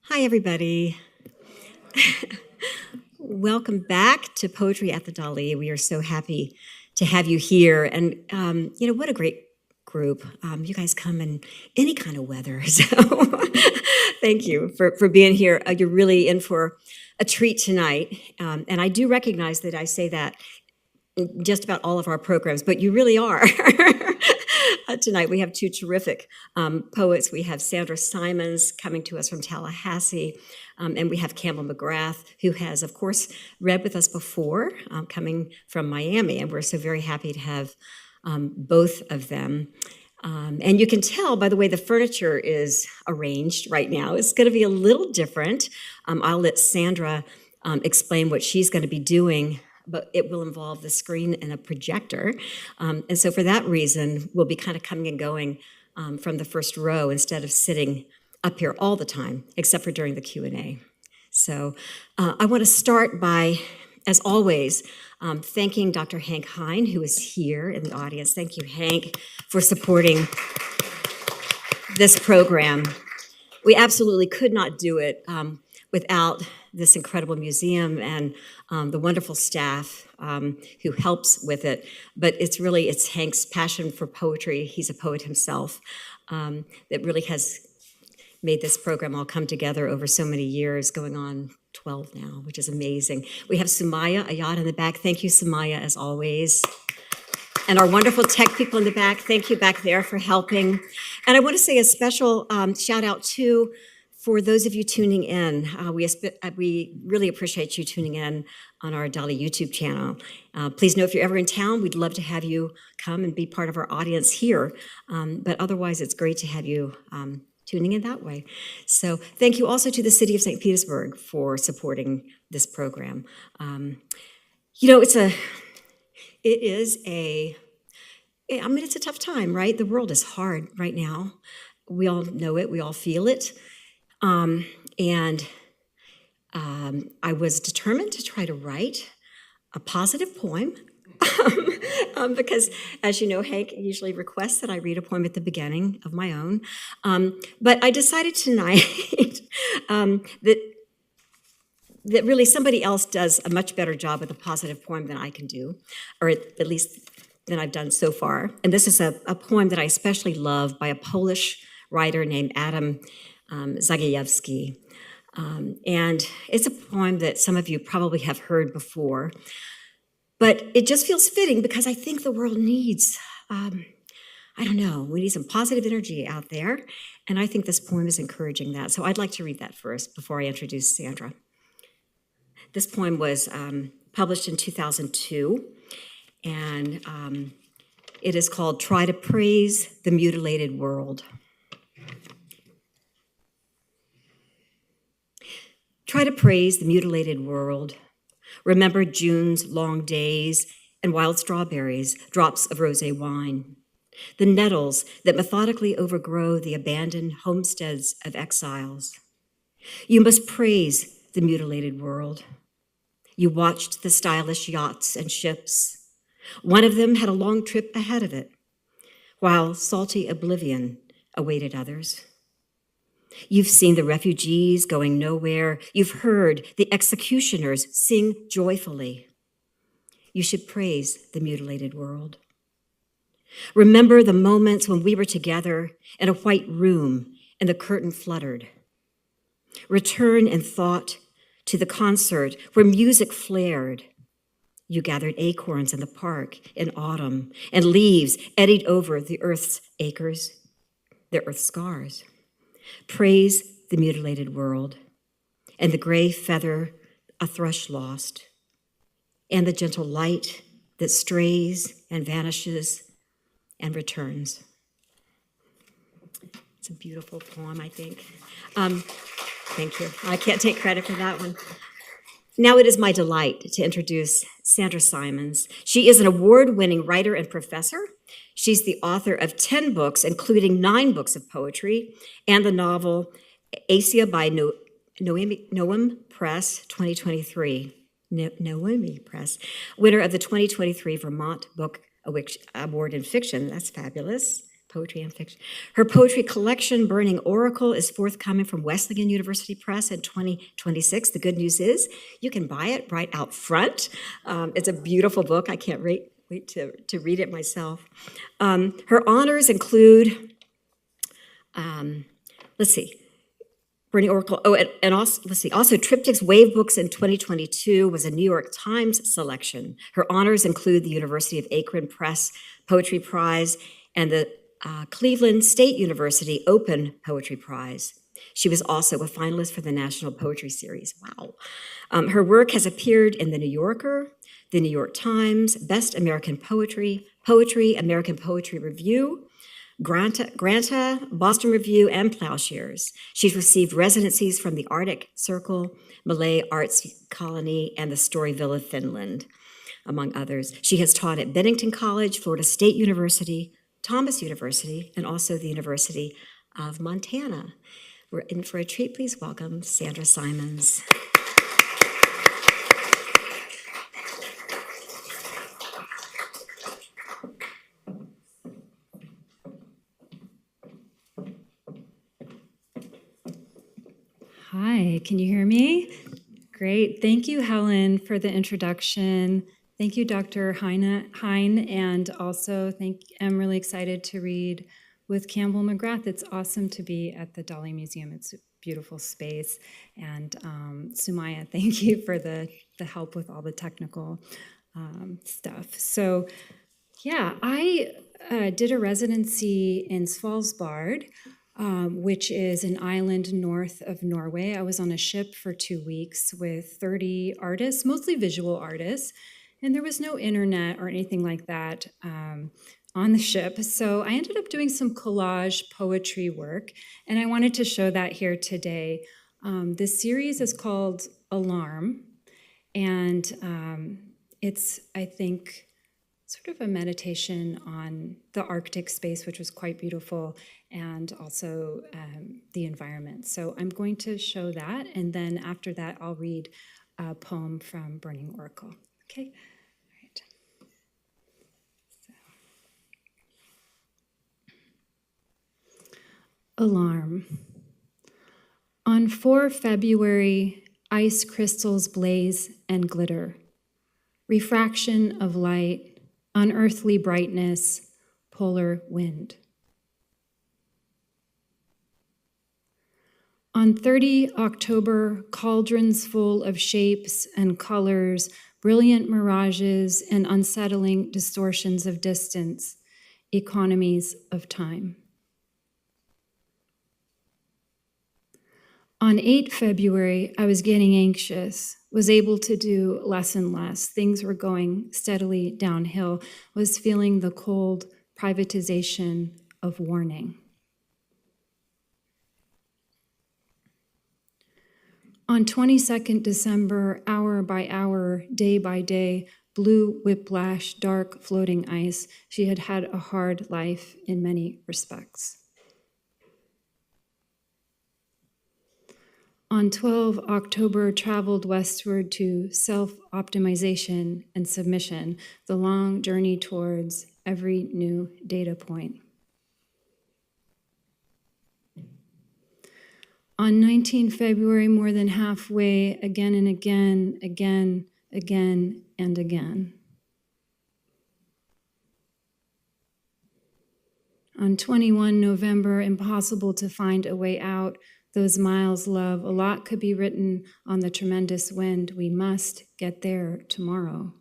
Hi, everybody. Welcome back to Poetry at the Dali. We are so happy to have you here. And, what a great group. You guys come in any kind of weather. So thank you for being here. You're really in for a treat tonight. And I do recognize that I say that in just about all of our programs, but you really are. Tonight we have two terrific poets. We have Sandra Simons coming to us from Tallahassee, and we have Campbell McGrath, who has, of course, read with us before, coming from Miami, and we're so very happy to have both of them. And you can tell by the way the furniture is arranged right now, it's going to be a little different. I'll let Sandra explain what she's going to be doing, but it will involve the screen and a projector. And so for that reason, we'll be kind of coming and going from the first row instead of sitting up here all the time, except for during the Q&A. So I want to start by, as always, thanking Dr. Hank Hine, who is here in the audience. Thank you, Hank, for supporting this program. We absolutely could not do it without this incredible museum and the wonderful staff who helps with it. But it's Hank's passion for poetry. He's a poet himself that really has made this program all come together over so many years, going on 12 now, which is amazing. We have Sumaya Ayad in the back. Thank you, Sumaya, as always. And our wonderful tech people in the back, thank you back there for helping. And I want to say a special shout out too for those of you tuning in. We really appreciate you tuning in on our Dali YouTube channel. Please know if you're ever in town, we'd love to have you come and be part of our audience here. But otherwise, it's great to have you tuning in that way. So thank you also to the city of St. Petersburg for supporting this program. It's a tough time, right? The world is hard right now. We all know it. We all feel it. And I was determined to try to write a positive poem because, as you know, Hank usually requests that I read a poem at the beginning of my own. But I decided tonight that really somebody else does a much better job with a positive poem than I can do, or at least than I've done so far. And this is a poem that I especially love by a Polish writer named Adam Zagajewski. And it's a poem that some of you probably have heard before, but it just feels fitting because I think the world needs, we need some positive energy out there, and I think this poem is encouraging that. So I'd like to read that first before I introduce Sandra. This poem was published in 2002, and it is called Try to Praise the Mutilated World. Try to praise the mutilated world. Remember June's long days and wild strawberries, drops of rosé wine. The nettles that methodically overgrow the abandoned homesteads of exiles. You must praise the mutilated world. You watched the stylish yachts and ships. One of them had a long trip ahead of it, while salty oblivion awaited others. You've seen the refugees going nowhere. You've heard the executioners sing joyfully. You should praise the mutilated world. Remember the moments when we were together in a white room and the curtain fluttered. Return in thought to the concert where music flared. You gathered acorns in the park in autumn, and leaves eddied over the earth's acres, the earth's scars. Praise the mutilated world, and the gray feather a thrush lost, and the gentle light that strays and vanishes and returns. It's a beautiful poem, I think. Thank you. I can't take credit for that one. Now it is my delight to introduce Sandra Simons. She is an award-winning writer and professor. She's the author of 10 books, including 9 books of poetry, and the novel Assia by Noemi Press 2023. Noemi Press, winner of the 2023 Vermont Book Award in fiction. That's fabulous. Poetry and fiction. Her poetry collection, Burning Oracle, is forthcoming from Wesleyan University Press in 2026. The good news is you can buy it right out front. It's a beautiful book. I can't wait to read it myself. Her honors include, Burning Oracle. Oh, and also, also Triptychs Wave Books in 2022 was a New York Times selection. Her honors include the University of Akron Press Poetry Prize and the Cleveland State University Open Poetry Prize. She was also a finalist for the National Poetry Series. Wow. Her work has appeared in The New Yorker, The New York Times, Best American Poetry, American Poetry Review, Granta, Boston Review, and Plowshares. She's received residencies from the Arctic Circle, Malay Arts Colony, and the Story Villa, Finland, among others. She has taught at Bennington College, Florida State University, Thomas University, and also the University of Montana. We're in for a treat. Please welcome Sandra Simons. Hi, can you hear me? Great. Thank you, Helen, for the introduction. Thank you, Dr. Hein, and also I'm really excited to read with Campbell McGrath. It's awesome to be at the Dali Museum. It's a beautiful space. And Sumaya, thank you for the help with all the technical stuff. So yeah, I did a residency in Svalbard, which is an island north of Norway. I was on a ship for 2 weeks with 30 artists, mostly visual artists, and there was no internet or anything like that on the ship. So I ended up doing some collage poetry work, and I wanted to show that here today. This series is called Alarm, and it's, I think, sort of a meditation on the Arctic space, which was quite beautiful, and also the environment. So I'm going to show that, and then after that, I'll read a poem from Burning Oracle. Okay? All right. So. Alarm. On 4 February, ice crystals blaze and glitter. Refraction of light, unearthly brightness, polar wind. On 30 October, cauldrons full of shapes and colors, brilliant mirages and unsettling distortions of distance, economies of time. On 8 February, I was getting anxious, was able to do less and less. Things were going steadily downhill, was feeling the cold privatization of warning. On 22nd December, hour by hour, day by day, blue whiplash, dark floating ice, she had had a hard life in many respects. On 12 October, traveled westward to self-optimization and submission, the long journey towards every new data point. On 19 February, more than halfway, again and again, again, again, and again. On 21 November, impossible to find a way out. Those miles, love, a lot could be written on the tremendous wind. We must get there tomorrow.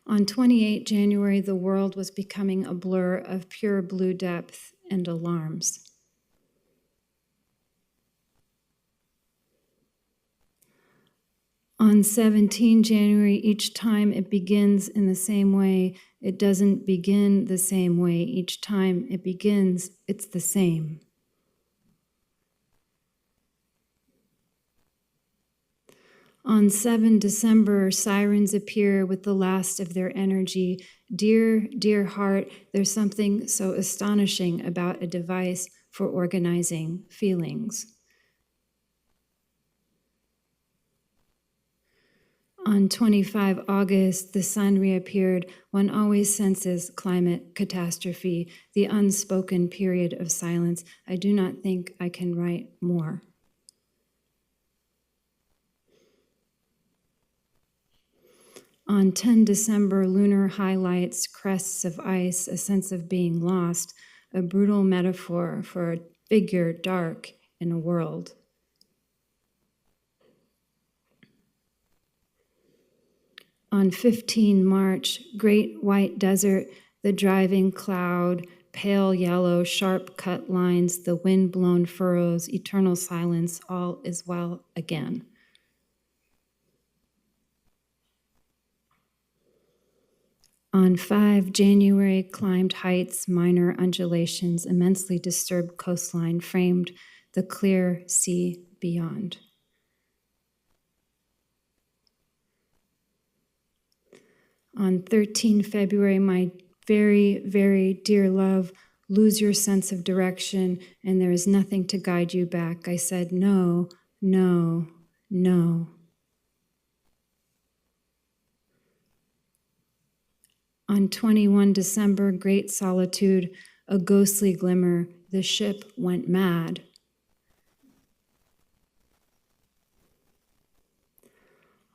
On 28 January, the world was becoming a blur of pure blue depth and alarms. On 17 January, each time it begins in the same way, it doesn't begin the same way. Each time it begins, it's the same. On 7 December, sirens appear with the last of their energy. Dear, dear heart, there's something so astonishing about a device for organizing feelings. On 25 August, the sun reappeared. One always senses climate catastrophe, the unspoken period of silence. I do not think I can write more. On 10 December, lunar highlights, crests of ice, a sense of being lost, a brutal metaphor for a figure dark in a world. On 15 March, great white desert, the driving cloud, pale yellow, sharp cut lines, the wind-blown furrows, eternal silence, all is well again. On 5 January, climbed heights, minor undulations, immensely disturbed coastline framed the clear sea beyond. On 13 February, my very, very dear love, lose your sense of direction, and there is nothing to guide you back. I said, no, no, no. On 21 December, great solitude, a ghostly glimmer, the ship went mad.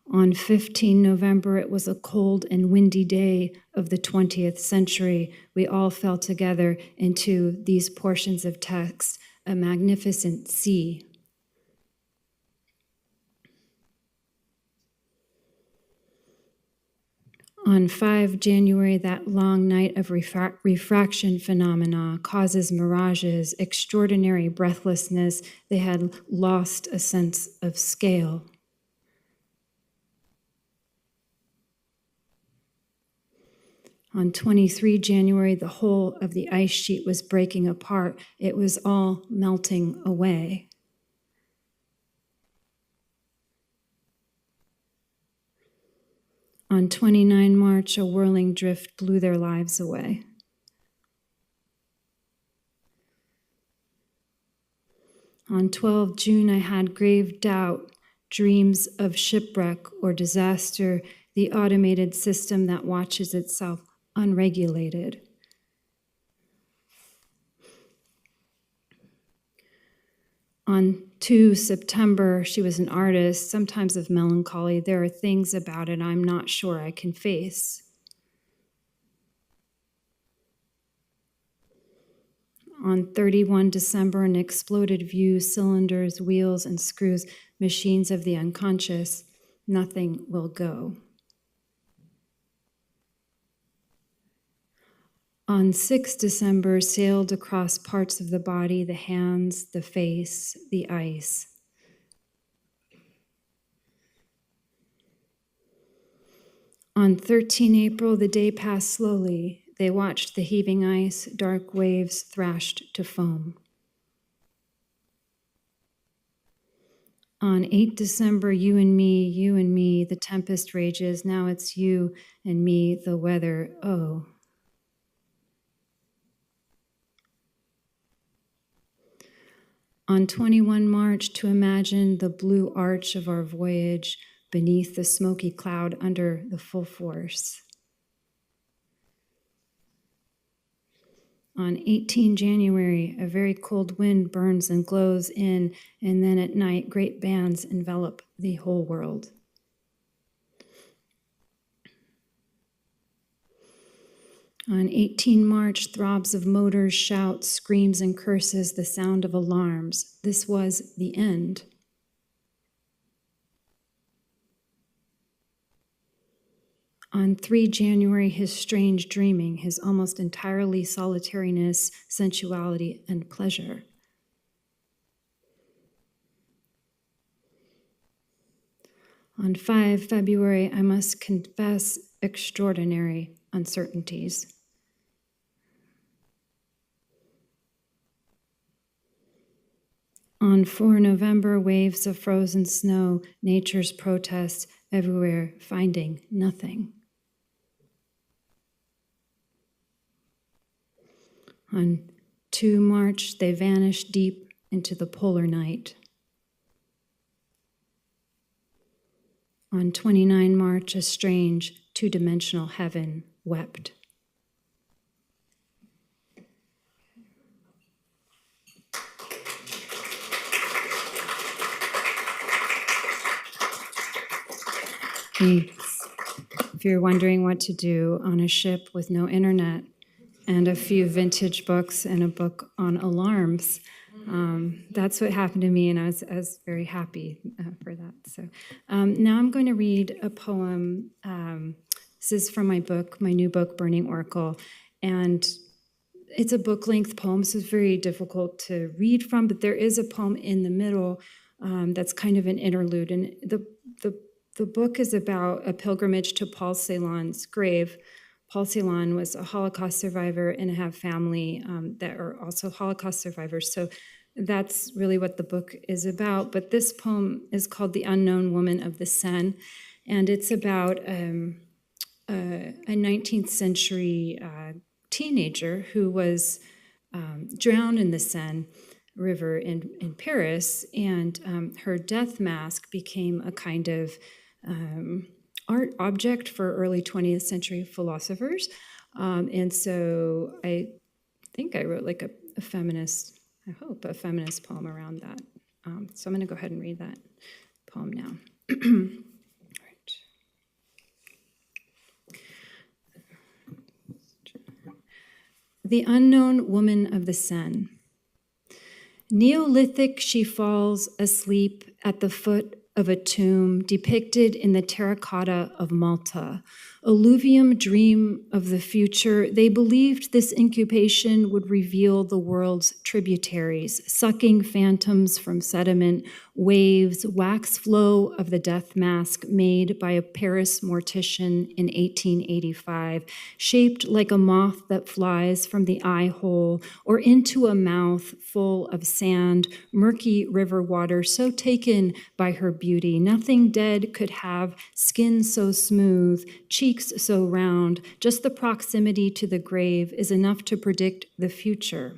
On 15 November, it was a cold and windy day of the 20th century. We all fell together into these portions of text, a magnificent sea. On 5 January, that long night of refraction phenomena causes mirages, extraordinary breathlessness. They had lost a sense of scale. On 23 January, the whole of the ice sheet was breaking apart. It was all melting away. On 29 March, a whirling drift blew their lives away. On 12 June, I had grave doubt, dreams of shipwreck or disaster, the automated system that watches itself unregulated. On 2 September, she was an artist, sometimes of melancholy. There are things about it I'm not sure I can face. On 31 December, an exploded view, cylinders, wheels, and screws, machines of the unconscious. Nothing will go. On 6 December, sailed across parts of the body, the hands, the face, the ice. On 13 April, the day passed slowly. They watched the heaving ice, dark waves thrashed to foam. On 8 December, you and me, the tempest rages. Now it's you and me, the weather, oh. On 21 March, to imagine the blue arch of our voyage beneath the smoky cloud under the full force. On 18 January, a very cold wind burns and glows in, and then at night, great bands envelop the whole world. On 18 March, throbs of motors, shouts, screams, and curses, the sound of alarms. This was the end. On 3 January, his strange dreaming, his almost entirely solitariness, sensuality, and pleasure. On 5 February, I must confess extraordinary uncertainties. On 4 November, waves of frozen snow, nature's protests everywhere, finding nothing. On 2 March, they vanished deep into the polar night. On 29 March, a strange, two-dimensional heaven wept. Thanks. If you're wondering what to do on a ship with no internet and a few vintage books and a book on alarms, that's what happened to me, and I was very happy for that. So now I'm going to read a poem. This is from my new book, Burning Oracle, and it's a book-length poem, so it's very difficult to read from, but there is a poem in the middle that's kind of an interlude, and the book is about a pilgrimage to Paul Celan's grave. Paul Celan was a Holocaust survivor, and I have family that are also Holocaust survivors, so that's really what the book is about. But this poem is called The Unknown Woman of the Seine, and it's about a 19th century teenager who was drowned in the Seine River in Paris, and her death mask became a kind of art object for early 20th century philosophers. And so I think I wrote like a feminist, I hope, a feminist poem around that. So I'm going to go ahead and read that poem now. Right. The Unknown Woman of the Seine. Neolithic, she falls asleep at the foot of a tomb depicted in the terracotta of Malta. Alluvium dream of the future. They believed this incubation would reveal the world's tributaries, sucking phantoms from sediment, waves, wax flow of the death mask made by a Paris mortician in 1885, shaped like a moth that flies from the eye hole or into a mouth full of sand, murky river water so taken by her beauty. Nothing dead could have skin so smooth, cheeks so round. Just the proximity to the grave is enough to predict the future.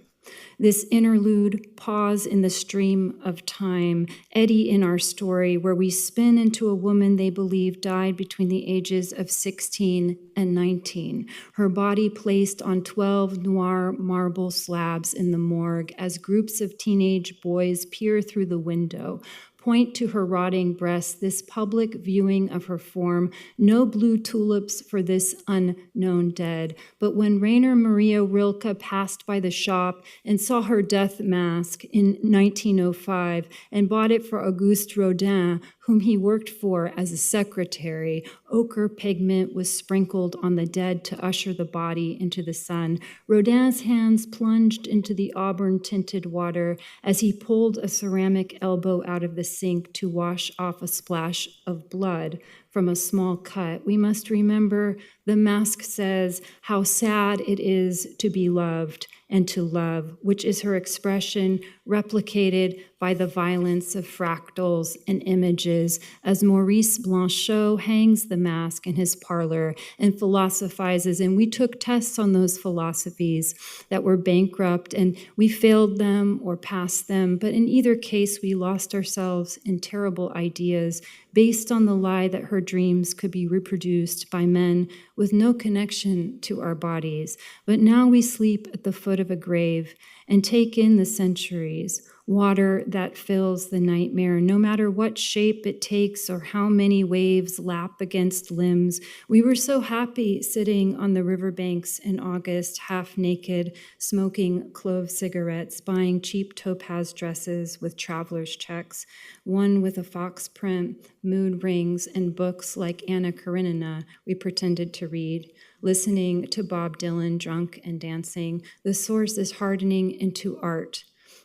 This interlude, pause in the stream of time, eddy in our story, where we spin into a woman they believe died between the ages of 16 and 19, her body placed on 12 noir marble slabs in the morgue as groups of teenage boys peer through the window, point to her rotting breasts, this public viewing of her form. No blue tulips for this unknown dead. But when Rainer Maria Rilke passed by the shop and saw her death mask in 1905 and bought it for Auguste Rodin, whom he worked for as a secretary, ochre pigment was sprinkled on the dead to usher the body into the sun. Rodin's hands plunged into the auburn-tinted water as he pulled a ceramic elbow out of the sink to wash off a splash of blood from a small cut. We must remember the mask says how sad it is to be loved and to love, which is her expression replicated by the violence of fractals and images, as Maurice Blanchot hangs the mask in his parlor and philosophizes. And we took tests on those philosophies that were bankrupt, and we failed them or passed them. But in either case, we lost ourselves in terrible ideas based on the lie that her dreams could be reproduced by men with no connection to our bodies. But now we sleep at the foot of a grave and take in the centuries, water that fills the nightmare, no matter what shape it takes or how many waves lap against limbs. We were so happy sitting on the riverbanks in August, half naked, smoking clove cigarettes, buying cheap topaz dresses with traveler's checks, one with a fox print, mood rings, and books like Anna Karenina we pretended to read, listening to Bob Dylan drunk and dancing. The source is hardening into art.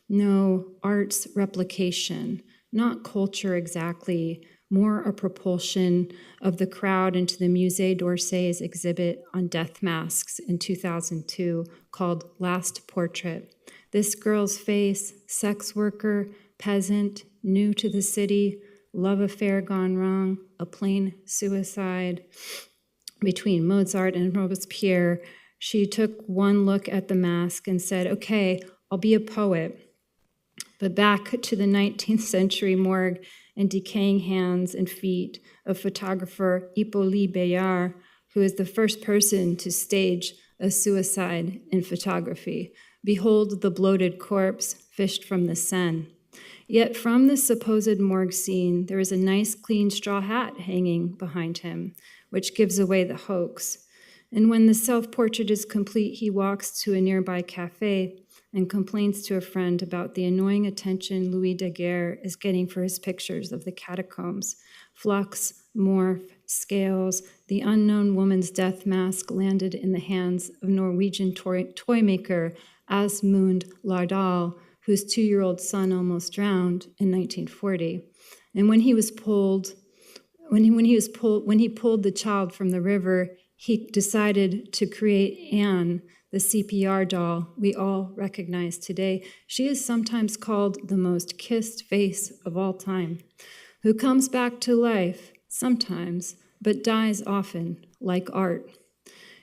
No, art's replication, not culture exactly, more a propulsion of the crowd into the Musée d'Orsay's exhibit on death masks in 2002 called Last Portrait. This girl's face, sex worker, peasant, new to the city, love affair gone wrong, a plain suicide. Between Mozart and Robespierre, she took one look at the mask and said, okay, I'll be a poet. But back to the 19th century morgue and decaying hands and feet of photographer Hippolyte Bayard, who is the first person to stage a suicide in photography. Behold the bloated corpse fished from the Seine. Yet from this supposed morgue scene, there is a nice clean straw hat hanging behind him, which gives away the hoax. And when the self-portrait is complete, he walks to a nearby cafe and complains to a friend about the annoying attention Louis Daguerre is getting for his pictures of the catacombs. Flux, morph, scales, the unknown woman's death mask landed in the hands of Norwegian toy maker Asmund Lardal, whose 2-year-old son almost drowned in 1940. And when he pulled the child from the river, he decided to create Anne, the CPR doll we all recognize today. She is sometimes called the most kissed face of all time, who comes back to life sometimes, but dies often, like art.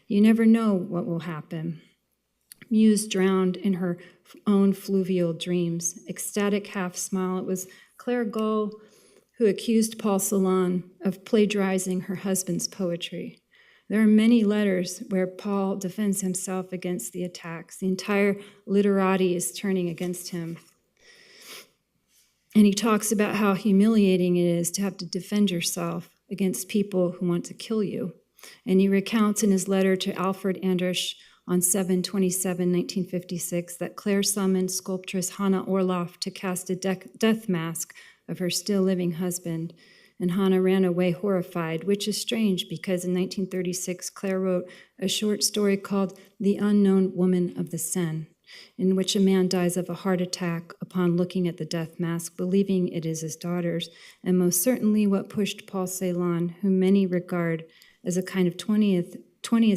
You never know what will happen. Muse drowned in her own fluvial dreams. Ecstatic half smile. It was Claire Gull who accused Paul Celan of plagiarizing her husband's poetry. There are many letters where Paul defends himself against the attacks. The entire literati is turning against him. And he talks about how humiliating it is to have to defend yourself against people who want to kill you. And he recounts in his letter to Alfred Andrich on 7/27/1956 that Claire summoned sculptress Hannah Orloff to cast a death mask of her still-living husband, and Hannah ran away horrified, which is strange because in 1936, Claire wrote a short story called The Unknown Woman of the Seine, in which a man dies of a heart attack upon looking at the death mask, believing it is his daughter's, and most certainly what pushed Paul Celan, whom many regard as a kind of 20th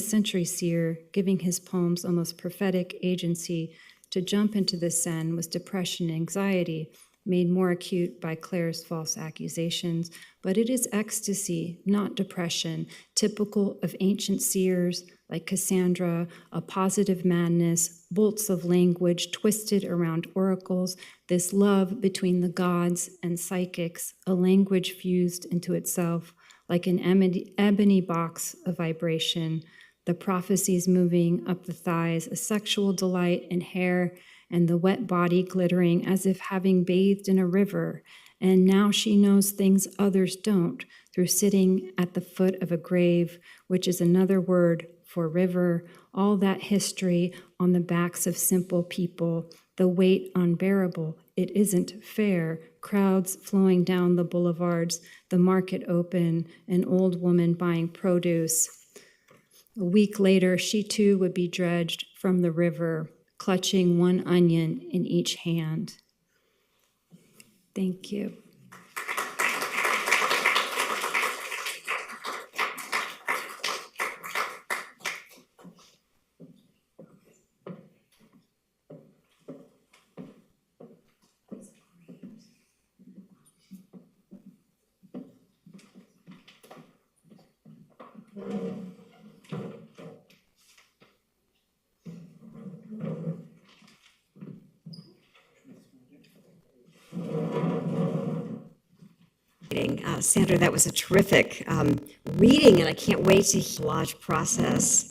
century seer, giving his poems almost prophetic agency to jump into the Seine, was depression and anxiety, made more acute by Claire's false accusations. But it is ecstasy, not depression, typical of ancient seers like Cassandra, a positive madness, bolts of language twisted around oracles, this love between the gods and psychics, a language fused into itself like an ebony box of vibration, the prophecies moving up the thighs, a sexual delight in hair, and the wet body glittering as if having bathed in a river. And now she knows things others don't through sitting at the foot of a grave, which is another word for river, all that history on the backs of simple people, the weight unbearable. It isn't fair. Crowds flowing down the boulevards, the market open, an old woman buying produce. A week later, she too would be dredged from the river, clutching one onion in each hand. Thank you. Sandra, that was a terrific reading, and I can't wait to hear the collage process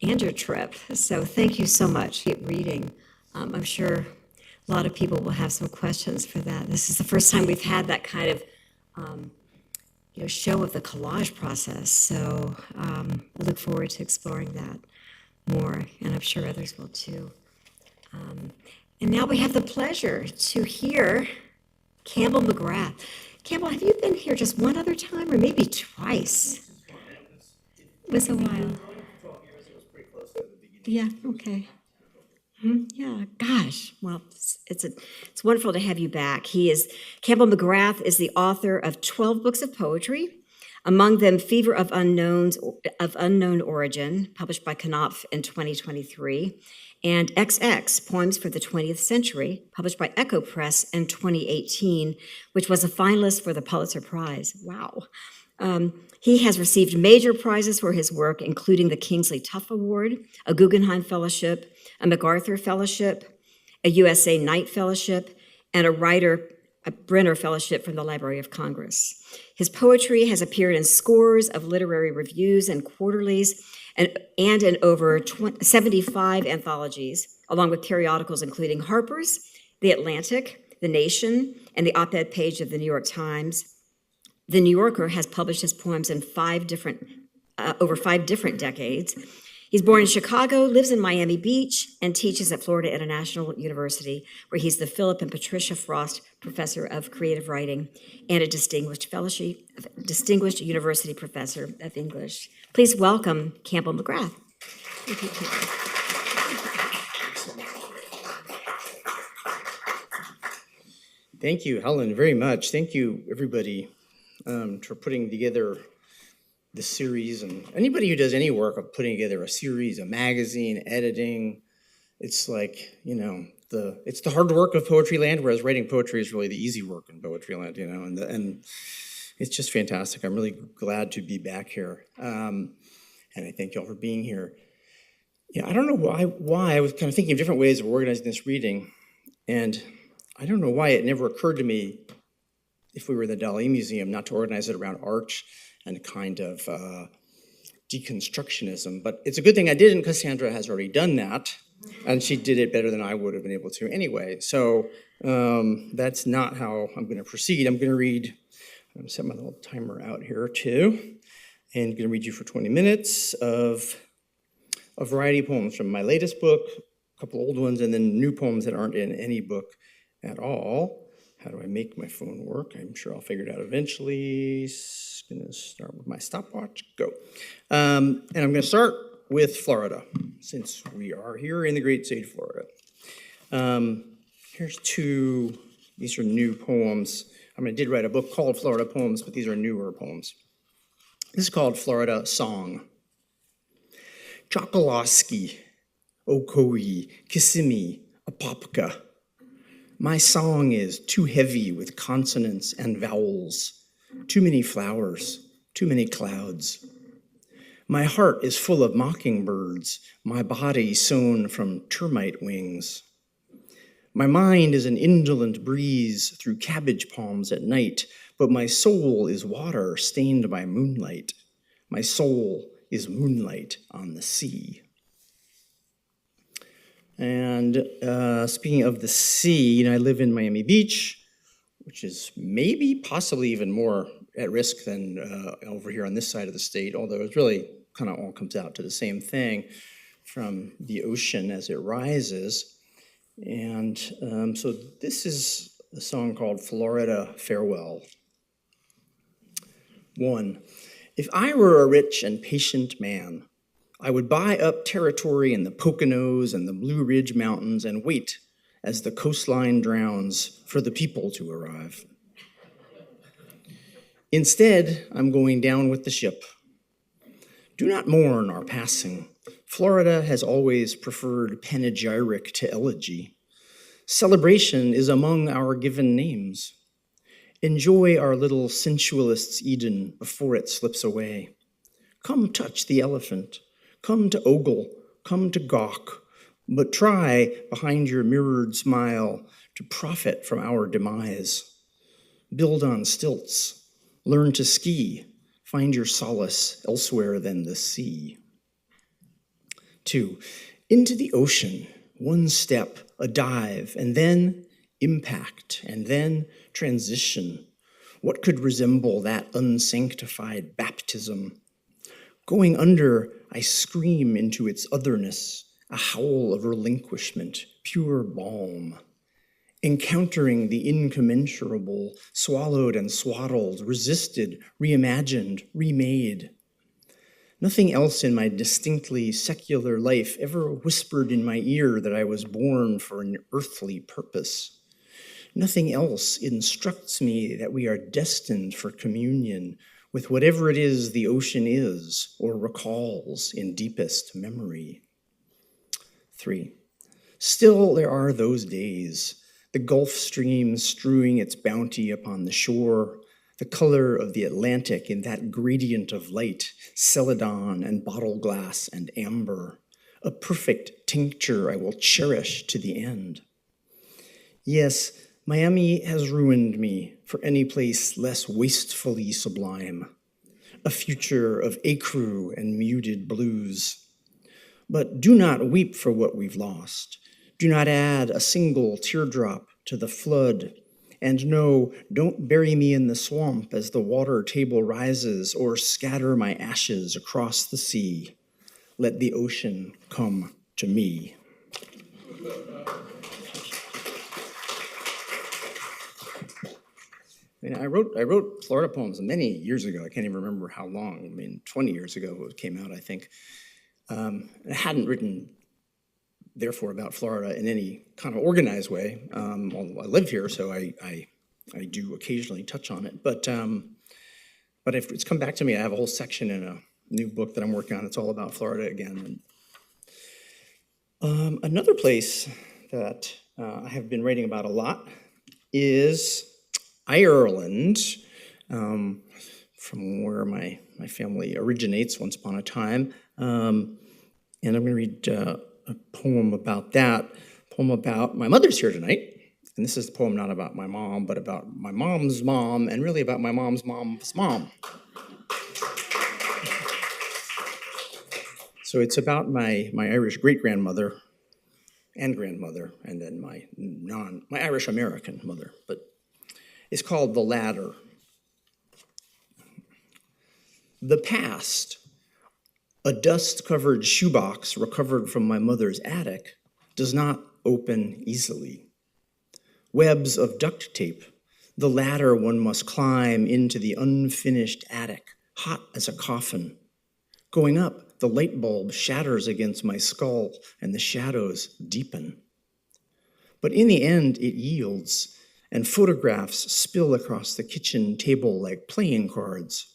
and your trip. So thank you so much for reading. I'm sure a lot of people will have some questions for that. This is the first time we've had that kind of show of the collage process. So I look forward to exploring that more, and I'm sure others will too. And now we have the pleasure to hear Campbell McGrath. Campbell, have you been here just one other time, or maybe twice? It was a while. Yeah, okay. Yeah, gosh. Well, it's wonderful to have you back. Campbell McGrath is the author of 12 books of poetry, among them Fever of Unknown Origin, published by Knopf in 2023, and XX, Poems for the 20th Century, published by Echo Press in 2018, which was a finalist for the Pulitzer Prize. Wow. He has received major prizes for his work, including the Kingsley Tuff Award, a Guggenheim Fellowship, a MacArthur Fellowship, a USA Knight Fellowship, and a Writer a Brenner Fellowship from the Library of Congress. His poetry has appeared in scores of literary reviews and quarterlies and in over 75 anthologies, along with periodicals including Harper's, The Atlantic, The Nation, and the op-ed page of the New York Times. The New Yorker has published his poems in over 5 different decades. He's born in Chicago, lives in Miami Beach, and teaches at Florida International University, where he's the Philip and Patricia Frost Professor of Creative Writing and a Distinguished University Professor of English. Please welcome Campbell McGrath. Thank you, Campbell. Thank you, Helen, very much. Thank you, everybody, for putting together this series. And anybody who does any work of putting together a series, a magazine, editing, it's like, it's the hard work of poetry land, whereas writing poetry is really the easy work in poetry land, and it's just fantastic. I'm really glad to be back here. And I thank y'all for being here. I don't know why I was kind of thinking of different ways of organizing this reading, and I don't know why it never occurred to me, if we were in the Dalí Museum, not to organize it around art and kind of deconstructionism. But it's a good thing I didn't, because Sandra has already done that, and she did it better than I would have been able to anyway. So that's not how I'm going to proceed. I'm going to set my little timer out here too, and I'm going to read you for 20 minutes of a variety of poems from my latest book, a couple old ones, and then new poems that aren't in any book at all. How do I make my phone work? I'm sure I'll figure it out eventually. Going to start with my stopwatch. Go. And I'm going to start with Florida, since we are here in the great state of Florida. Here's 2. These are new poems. I did write a book called Florida Poems, but these are newer poems. This is called Florida Song. Chokoloski, Okoe, Kissimmee, Apopka. My song is too heavy with consonants and vowels. Too many flowers, too many clouds. My heart is full of mockingbirds, my body sewn from termite wings. My mind is an indolent breeze through cabbage palms at night, but my soul is water stained by moonlight. My soul is moonlight on the sea. And speaking of the sea, I live in Miami Beach, which is maybe, possibly even more at risk than over here on this side of the state, although it really kind of all comes out to the same thing from the ocean as it rises. And so this is a song called Florida Farewell. 1. If I were a rich and patient man, I would buy up territory in the Poconos and the Blue Ridge Mountains and wait as the coastline drowns for the people to arrive. Instead, I'm going down with the ship. Do not mourn our passing. Florida has always preferred panegyric to elegy. Celebration is among our given names. Enjoy our little sensualist's Eden before it slips away. Come touch the elephant. Come to ogle. Come to gawk. But try, behind your mirrored smile, to profit from our demise. Build on stilts. Learn to ski. Find your solace elsewhere than the sea. 2. Into the ocean, one step, a dive, and then impact, and then transition. What could resemble that unsanctified baptism? Going under, I scream into its otherness, a howl of relinquishment, pure balm. Encountering the incommensurable, swallowed and swaddled, resisted, reimagined, remade. Nothing else in my distinctly secular life ever whispered in my ear that I was born for an earthly purpose. Nothing else instructs me that we are destined for communion with whatever it is the ocean is or recalls in deepest memory. 3. Still there are those days, the Gulf Stream strewing its bounty upon the shore, the color of the Atlantic in that gradient of light, celadon and bottle glass and amber, a perfect tincture I will cherish to the end. Yes, Miami has ruined me for any place less wastefully sublime, a future of ecru and muted blues. But do not weep for what we've lost. Do not add a single teardrop to the flood. And no, don't bury me in the swamp as the water table rises or scatter my ashes across the sea. Let the ocean come to me. I wrote Florida poems many years ago. I can't even remember how long. 20 years ago it came out, I think. I hadn't written, therefore, about Florida in any kind of organized way. Although I live here, so I do occasionally touch on it. But if it's come back to me, I have a whole section in a new book that I'm working on. It's all about Florida again. And, another place that I have been writing about a lot is Ireland, from where my family originates once upon a time. And I'm going to read a poem about that, a poem about my mother's here tonight. And this is the poem not about my mom, but about my mom's mom, and really about my mom's mom's mom. So it's about my Irish great-grandmother and grandmother, and then my Irish-American mother. But it's called The Ladder. The past, a dust-covered shoebox recovered from my mother's attic, does not open easily. Webs of duct tape, the ladder one must climb into the unfinished attic, hot as a coffin. Going up, the light bulb shatters against my skull and the shadows deepen. But in the end, it yields, and photographs spill across the kitchen table like playing cards.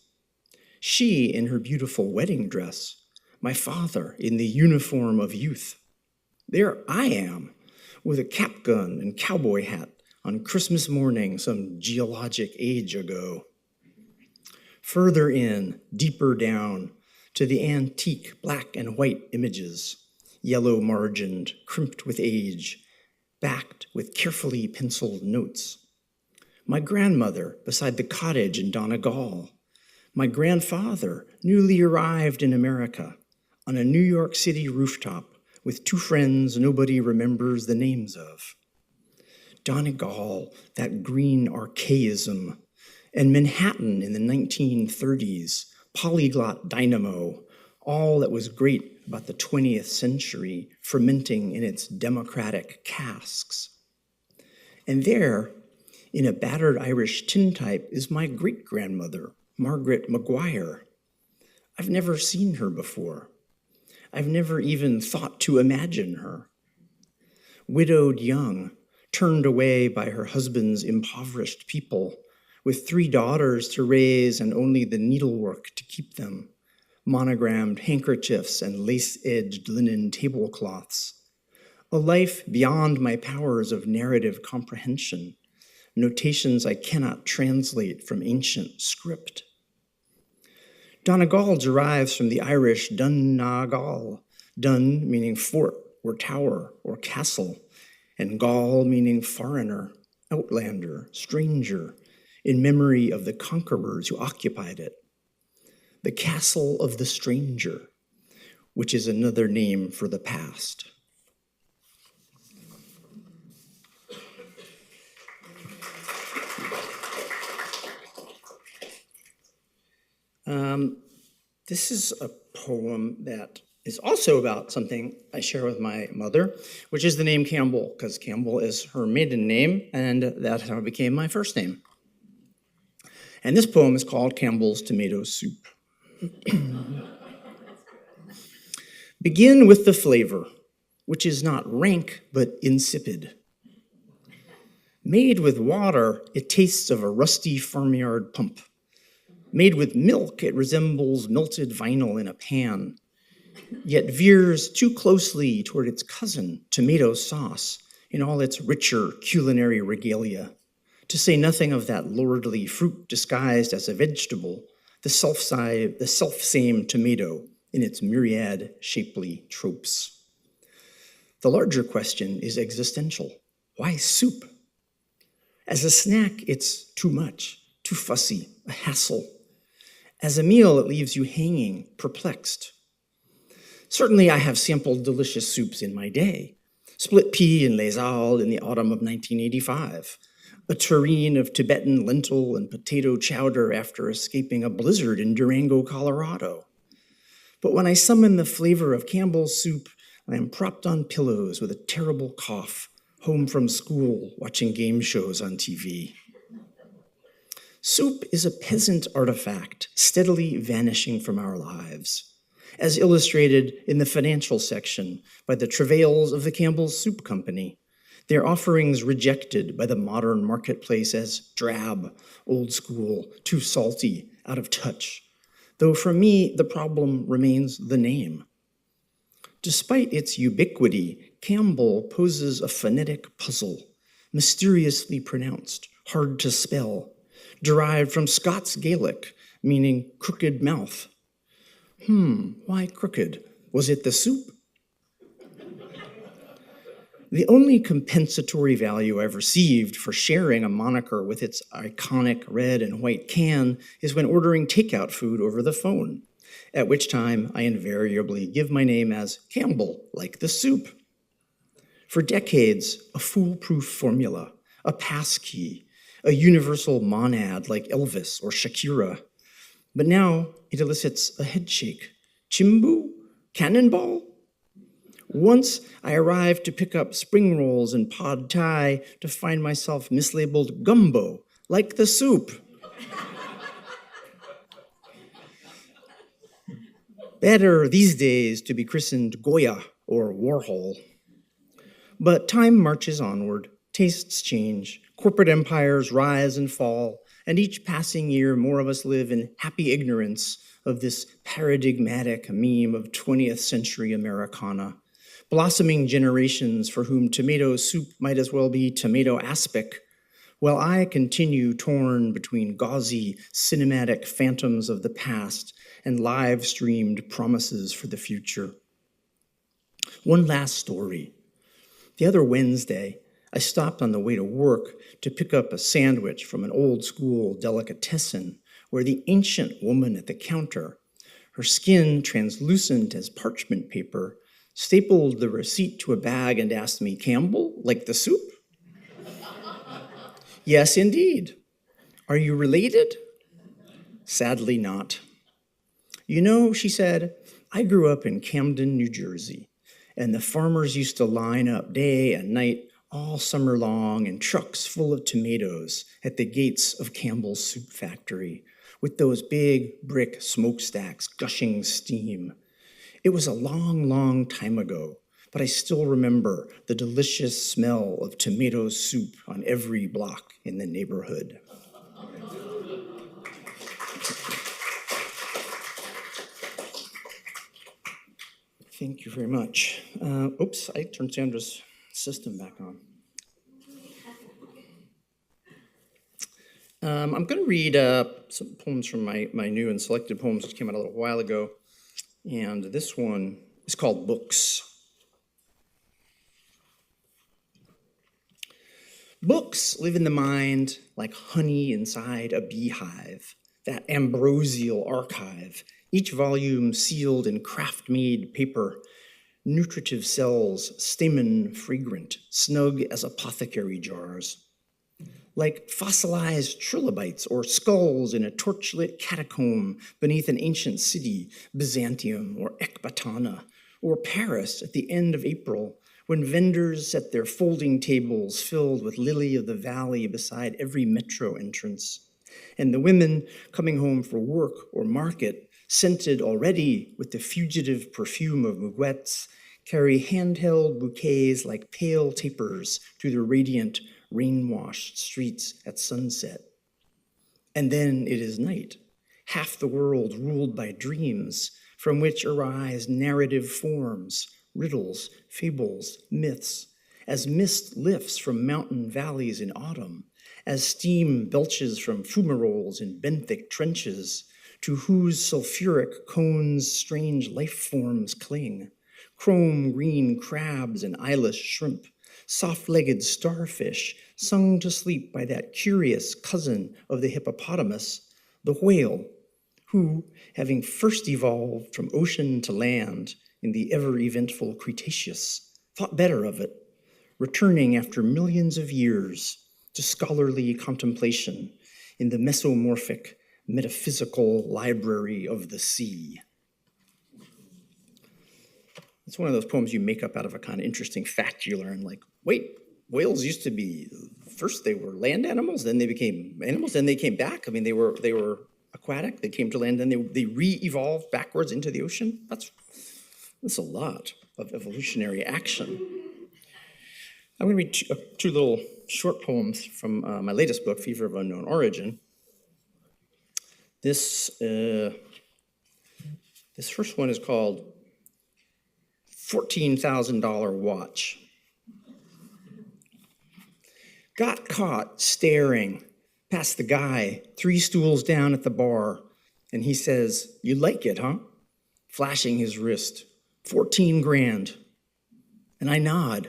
She in her beautiful wedding dress, my father in the uniform of youth. There I am, with a cap gun and cowboy hat on Christmas morning some geologic age ago. Further in, deeper down, to the antique black and white images, yellow margined, crimped with age, backed with carefully penciled notes. My grandmother beside the cottage in Donegal. My grandfather, newly arrived in America, on a New York City rooftop with two friends nobody remembers the names of. Donegal, that green archaism, and Manhattan in the 1930s, polyglot dynamo, all that was great about the 20th century fermenting in its democratic casks. And there, in a battered Irish tintype, is my great-grandmother, Margaret McGuire. I've never seen her before. I've never even thought to imagine her. Widowed young, turned away by her husband's impoverished people, with 3 daughters to raise and only the needlework to keep them, monogrammed handkerchiefs and lace-edged linen tablecloths. A life beyond my powers of narrative comprehension, notations I cannot translate from ancient script. Donegal derives from the Irish Donegal, dun meaning fort or tower or castle, and gal meaning foreigner, outlander, stranger, in memory of the conquerors who occupied it. The castle of the stranger, which is another name for the past. This is a poem that is also about something I share with my mother, which is the name Campbell, because Campbell is her maiden name, and that's how it became my first name. And this poem is called Campbell's Tomato Soup. Begin with the flavor, which is not rank, but insipid. Made with water, it tastes of a rusty farmyard pump. Made with milk, it resembles melted vinyl in a pan, yet veers too closely toward its cousin, tomato sauce, in all its richer culinary regalia, to say nothing of that lordly fruit disguised as a vegetable, the self-same tomato in its myriad shapely tropes. The larger question is existential. Why soup? As a snack, it's too much, too fussy, a hassle. As a meal, it leaves you hanging, perplexed. Certainly, I have sampled delicious soups in my day. Split pea and lesal in the autumn of 1985. A tureen of Tibetan lentil and potato chowder after escaping a blizzard in Durango, Colorado. But when I summon the flavor of Campbell's soup, I am propped on pillows with a terrible cough, home from school, watching game shows on TV. Soup is a peasant artifact steadily vanishing from our lives, as illustrated in the financial section by the travails of the Campbell's Soup Company, their offerings rejected by the modern marketplace as drab, old school, too salty, out of touch, though for me the problem remains the name. Despite its ubiquity, Campbell poses a phonetic puzzle, mysteriously pronounced, hard to spell, derived from Scots Gaelic, meaning crooked mouth. Why crooked? Was it the soup? The only compensatory value I've received for sharing a moniker with its iconic red and white can is when ordering takeout food over the phone, at which time I invariably give my name as Campbell, like the soup. For decades, a foolproof formula, a passkey, a universal monad like Elvis or Shakira. But now it elicits a headshake. Chimbu? Cannonball? Once I arrived to pick up spring rolls and pad thai to find myself mislabeled gumbo, like the soup. Better these days to be christened Goya or Warhol. But time marches onward, tastes change, corporate empires rise and fall, and each passing year more of us live in happy ignorance of this paradigmatic meme of 20th century Americana. Blossoming generations for whom tomato soup might as well be tomato aspic, while I continue torn between gauzy, cinematic phantoms of the past and live-streamed promises for the future. One last story. The other Wednesday, I stopped on the way to work to pick up a sandwich from an old-school delicatessen where the ancient woman at the counter, her skin translucent as parchment paper, stapled the receipt to a bag and asked me, Campbell, like the soup? Yes, indeed. Are you related? Sadly not. You know, she said, I grew up in Camden, New Jersey, and the farmers used to line up day and night all summer long in trucks full of tomatoes at the gates of Campbell's Soup Factory with those big brick smokestacks gushing steam. It was a long, long time ago, but I still remember the delicious smell of tomato soup on every block in the neighborhood. Thank you very much. Oops, I turned Sandra's system back on. I'm going to read some poems from my new and selected poems, which came out a little while ago. And this one is called Books. Books live in the mind like honey inside a beehive, that ambrosial archive, each volume sealed in craft-made paper, nutritive cells, stamen fragrant, snug as apothecary jars. Like fossilized trilobites or skulls in a torchlit catacomb beneath an ancient city, Byzantium or Ecbatana, or Paris at the end of April, when vendors set their folding tables filled with lily of the valley beside every metro entrance, and the women coming home for work or market, scented already with the fugitive perfume of muguets, carry handheld bouquets like pale tapers through the radiant, rain-washed streets at sunset. And then it is night, half the world ruled by dreams, from which arise narrative forms, riddles, fables, myths, as mist lifts from mountain valleys in autumn, as steam belches from fumaroles in benthic trenches, to whose sulfuric cones strange life forms cling, chrome green crabs and eyeless shrimp, soft-legged starfish, sung to sleep by that curious cousin of the hippopotamus, the whale, who, having first evolved from ocean to land in the ever-eventful Cretaceous, thought better of it, returning after millions of years to scholarly contemplation in the mesomorphic, metaphysical library of the sea. It's one of those poems you make up out of a kind of interesting fact you learn, like, wait, whales used to be, first they were land animals, then they became animals, then they came back. I mean, they were aquatic, they came to land, then they re-evolved backwards into the ocean. That's a lot of evolutionary action. I'm going to read two little short poems from my latest book, Fever of Unknown Origin. This first one is called $14,000 Watch. Got caught staring past the guy 3 stools down at the bar, and he says, "You like it, huh?" Flashing his wrist. 14 grand. And I nod,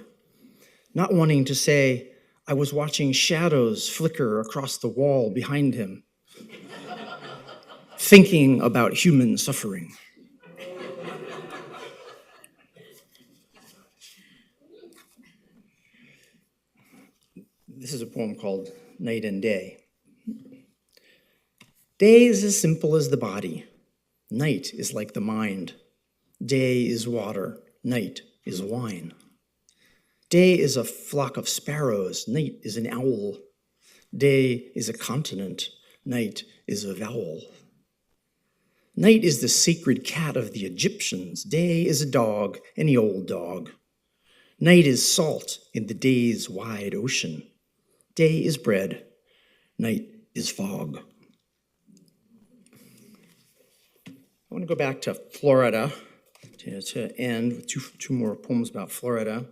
not wanting to say I was watching shadows flicker across the wall behind him, thinking about human suffering. This is a poem called Night and Day. Day is as simple as the body. Night is like the mind. Day is water. Night is wine. Day is a flock of sparrows. Night is an owl. Day is a continent. Night is a vowel. Night is the sacred cat of the Egyptians. Day is a dog, any old dog. Night is salt in the day's wide ocean. Day is bread, night is fog. I want to go back to Florida to end with two more poems about Florida.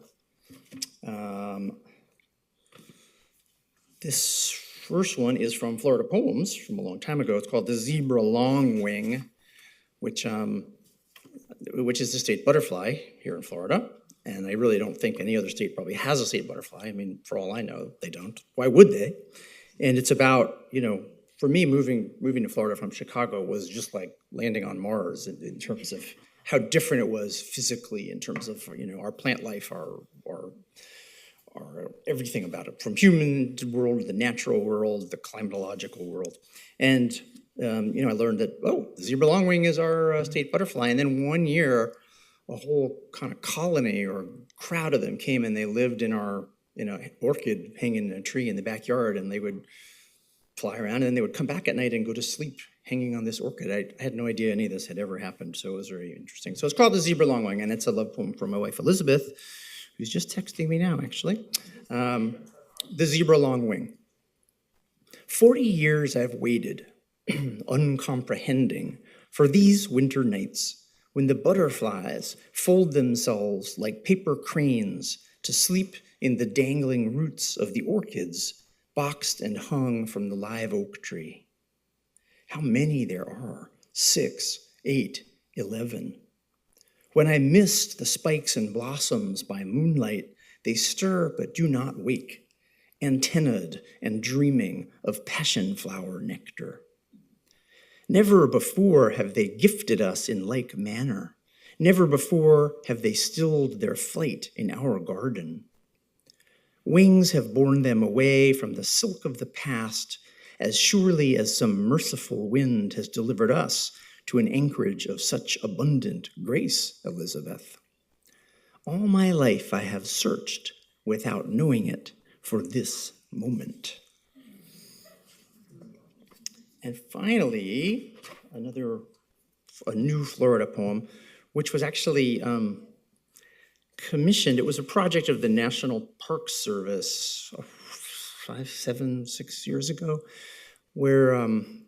This first one is from Florida Poems from a long time ago. It's called The Zebra Longwing, which is the state butterfly here in Florida. And I really don't think any other state probably has a state butterfly. I mean, for all I know, they don't. Why would they? And it's about, for me, moving to Florida from Chicago was just like landing on Mars in terms of how different it was physically, in terms of, our plant life, our everything about it, from human world, the natural world, the climatological world. And, I learned that, the zebra longwing is our state butterfly. And then one year, a whole kind of colony or crowd of them came and they lived in our, orchid hanging in a tree in the backyard, and they would fly around and then they would come back at night and go to sleep hanging on this orchid. I had no idea any of this had ever happened, so it was very interesting. So it's called The Zebra Longwing, and it's a love poem from my wife Elizabeth, who's just texting me now, actually. The Zebra Longwing. 40 years I've waited, uncomprehending, for these winter nights, when the butterflies fold themselves like paper cranes to sleep in the dangling roots of the orchids, boxed and hung from the live oak tree. How many there are, 6, 8, 11. When I mist the spikes and blossoms by moonlight, they stir but do not wake, antennaed and dreaming of passion flower nectar. Never before have they gifted us in like manner. Never before have they stilled their flight in our garden. Wings have borne them away from the silk of the past, as surely as some merciful wind has delivered us to an anchorage of such abundant grace, Elizabeth. All my life I have searched, without knowing it, for this moment. And finally, a new Florida poem, which was actually commissioned. It was a project of the National Park Service 6 years ago, where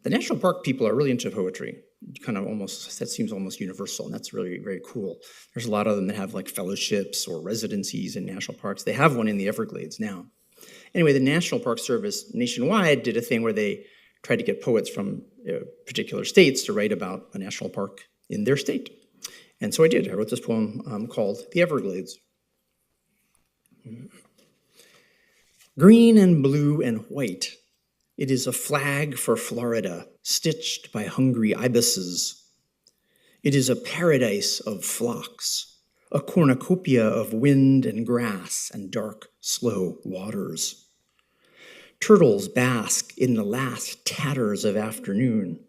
the national park people are really into poetry. That seems almost universal, and that's really very cool. There's a lot of them that have like fellowships or residencies in national parks. They have one in the Everglades now. Anyway, the National Park Service nationwide did a thing where they tried to get poets from particular states to write about a national park in their state. And so I did. I wrote this poem called The Everglades. Green and blue and white, it is a flag for Florida, stitched by hungry ibises. It is a paradise of flocks, a cornucopia of wind and grass and dark, slow waters. Turtles bask in the last tatters of afternoon.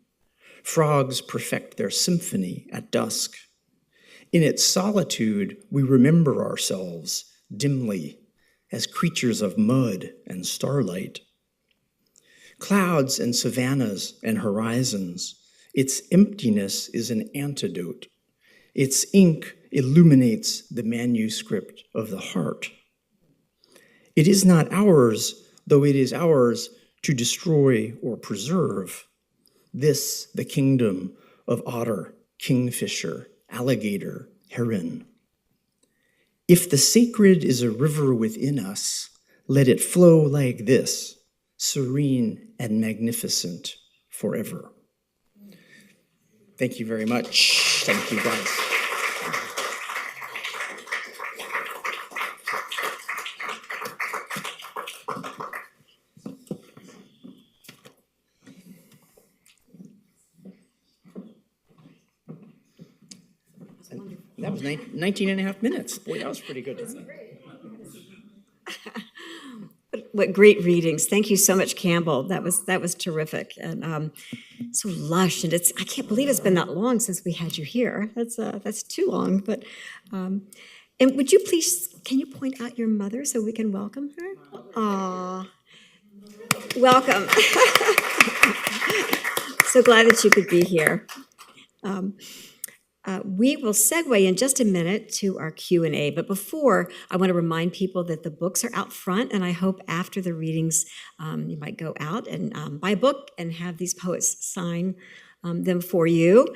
Frogs perfect their symphony at dusk. In its solitude, we remember ourselves dimly as creatures of mud and starlight. Clouds and savannas and horizons, its emptiness is an antidote. Its ink illuminates the manuscript of the heart. It is not ours, though it is ours to destroy or preserve. This, the kingdom of otter, kingfisher, alligator, heron. If the sacred is a river within us, let it flow like this, serene and magnificent forever. Thank you very much. Thank you, guys. That was 19 and a half minutes. Boy, that was pretty good, isn't it? What great readings. Thank you so much, Campbell. That was terrific. And so lush. And I can't believe it's been that long since we had you here. That's too long. But and would you please, can you point out your mother so we can welcome her? Aw. Welcome. So glad that you could be here. We will segue in just a minute to our Q&A, but before, I want to remind people that the books are out front, and I hope after the readings you might go out and buy a book and have these poets sign them for you.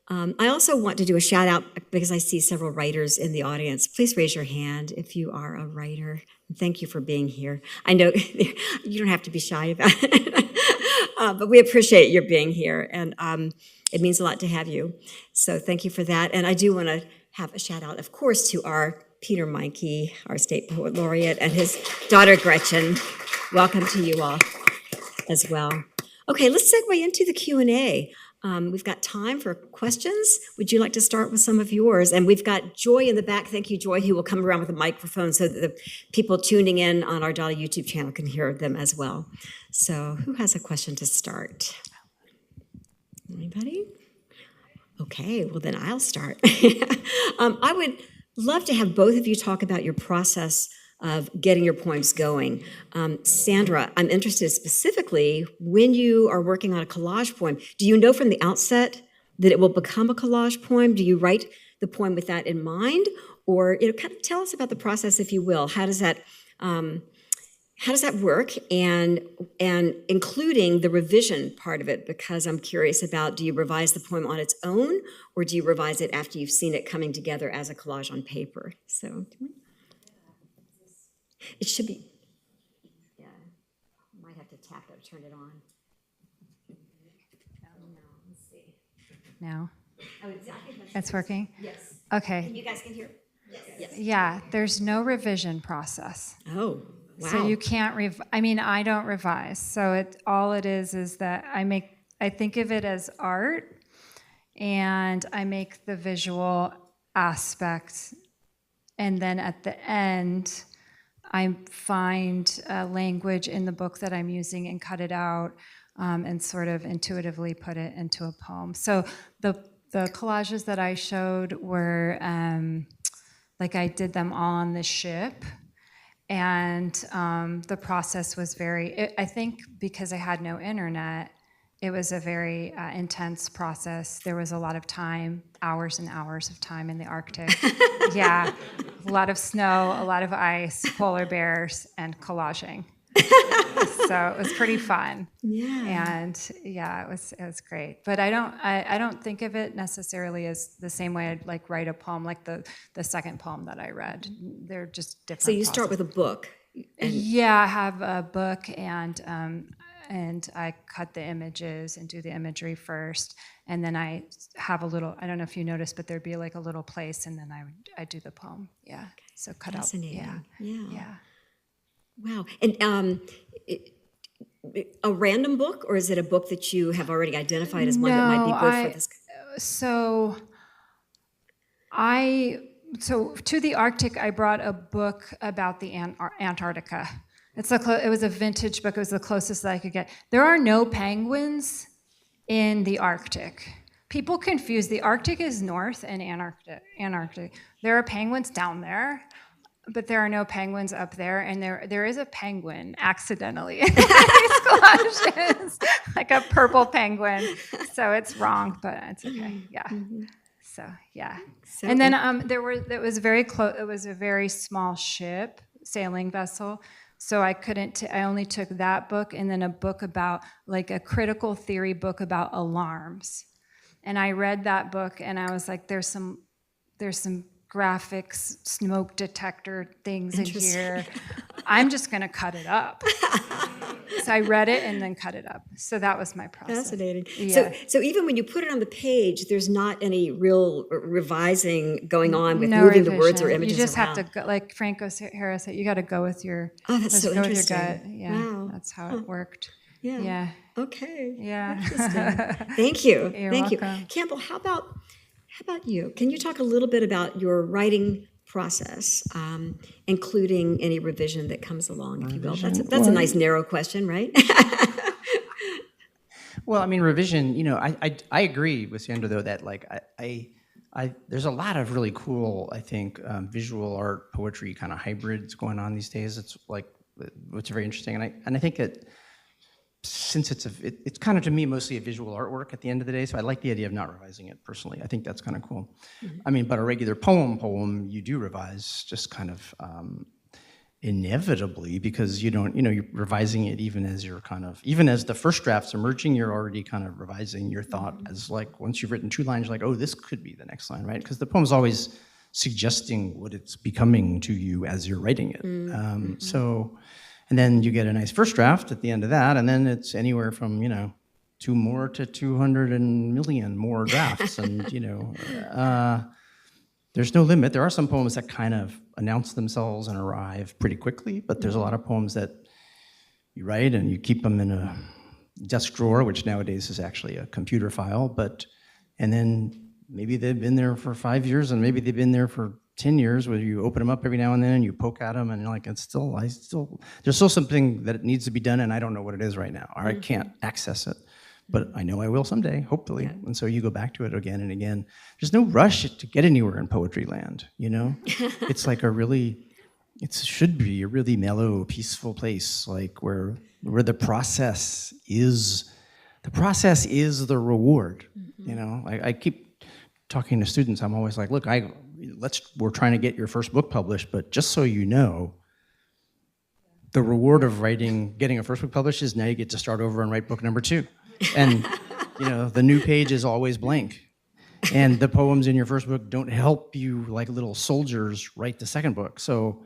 I also want to do a shout out because I see several writers in the audience. Please raise your hand if you are a writer. Thank you for being here. I know you don't have to be shy about it, but we appreciate your being here, and it means a lot to have you. So thank you for that. And I do want to have a shout out, of course, to our Peter Meinke, our state poet laureate, and his daughter Gretchen. Welcome to you all as well. Okay, let's segue into the Q&A. We've got time for questions. Would you like to start with some of yours? And we've got Joy in the back. Thank you, Joy, who will come around with a microphone so that the people tuning in on our Dali YouTube channel can hear them as well. So who has a question to start? Anybody? Okay, well then I'll start. I would love to have both of you talk about your process of getting your poems going. Sandra, I'm interested specifically when you are working on a collage poem, do you know from the outset that it will become a collage poem? Do you write the poem with that in mind? Or kind of tell us about the process, if you will. How does that work? And including the revision part of it, because I'm curious about, do you revise the poem on its own, or do you revise it after you've seen it coming together as a collage on paper? So it should be, yeah, might have to tap it, turn it on. No, let's see. Now? Oh, exactly. It's working? Yes. Okay. You guys can hear? Yes. Yeah, there's no revision process. Oh, wow. So you can't I don't revise. So all it is that I think of it as art, and I make the visual aspect, and then at the end, I find language in the book that I'm using and cut it out, and sort of intuitively put it into a poem. So the collages that I showed were I did them all on the ship. And the process was I think because I had no internet, it was a very intense process. There was a lot of time, hours and hours of time in the Arctic. Yeah, a lot of snow, a lot of ice, polar bears, and collaging. So it was pretty fun. Yeah. And yeah, it was great. But I don't think of it necessarily as the same way I'd write a poem like the second poem that I read. They're just different. So you start with a book. Yeah, I have a book, and I cut the images and do the imagery first, and then I have a little, I don't know if you noticed, but there'd be a little place, and then I do the poem. Yeah, so cut out. Fascinating. Yeah. Wow. And a random book, or is it a book that you have already identified as one that might be good for this? So to the Arctic, I brought a book about the Antarctica. It was a vintage book. It was the closest that I could get. There are no penguins in the Arctic. People confuse the Arctic is north and Antarctic. There are penguins down there, but there are no penguins up there. And there is a penguin accidentally in these collections, like a purple penguin. So it's wrong, but it's okay. Yeah. So yeah. And then it was very close. It was a very small ship, sailing vessel. So I only took that book and then a book about, like a critical theory book about alarms. And I read that book and I was like, there's some graphics, smoke detector things in here. I'm just gonna cut it up. So I read it and then cut it up. So that was my process. Fascinating. Yeah. So even when you put it on the page, there's not any real revising going on with moving the words or revision. images You just around. have to go, like Franco Harris said, you got to go with your. Oh, that's so go with your interesting. gut. Yeah, Wow. that's how it worked. Yeah. Yeah. Okay. Yeah. Interesting. Thank you. You're Thank welcome. you. Campbell, how about you? Can you talk a little bit about your writing process, including any revision that comes along, if you will? That's a nice narrow question, right? Well, I mean, revision, I agree with Sandra, though, that like I there's a lot of really cool, I think, visual art, poetry kind of hybrids going on these days. It's like, what's very interesting. And I think that since it's kind of, to me, mostly a visual artwork at the end of the day, so I like the idea of not revising it personally. I think that's kind of cool. I mean, but a regular poem, you do revise just kind of inevitably, because you're revising it even as even as the first draft's emerging, you're already kind of revising your thought as like, once you've written 2 lines, you're like, oh, this could be the next line, right? Because the poem's always suggesting what it's becoming to you as you're writing it. And then you get a nice first draft at the end of that, and then it's anywhere from, 2 more to 200 million more drafts. And, there's no limit. There are some poems that kind of announce themselves and arrive pretty quickly, but there's a lot of poems that you write and you keep them in a desk drawer, which nowadays is actually a computer file, and then maybe they've been there for 5 years, and maybe they've been there for 10 years, where you open them up every now and then and you poke at them and you're like, there's still something that needs to be done, and I don't know what it is right now, or I can't access it. But I know I will someday, hopefully. Yeah. And so you go back to it again and again. There's no rush to get anywhere in poetry land, It's like it should be a really mellow, peaceful place, like where the process is the reward. I keep talking to students. I'm always like, look, we're trying to get your first book published, but just so you know, the reward of getting a first book published is now you get to start over and write book number 2. And, the new page is always blank. And the poems in your first book don't help you, like little soldiers, write the second book. So,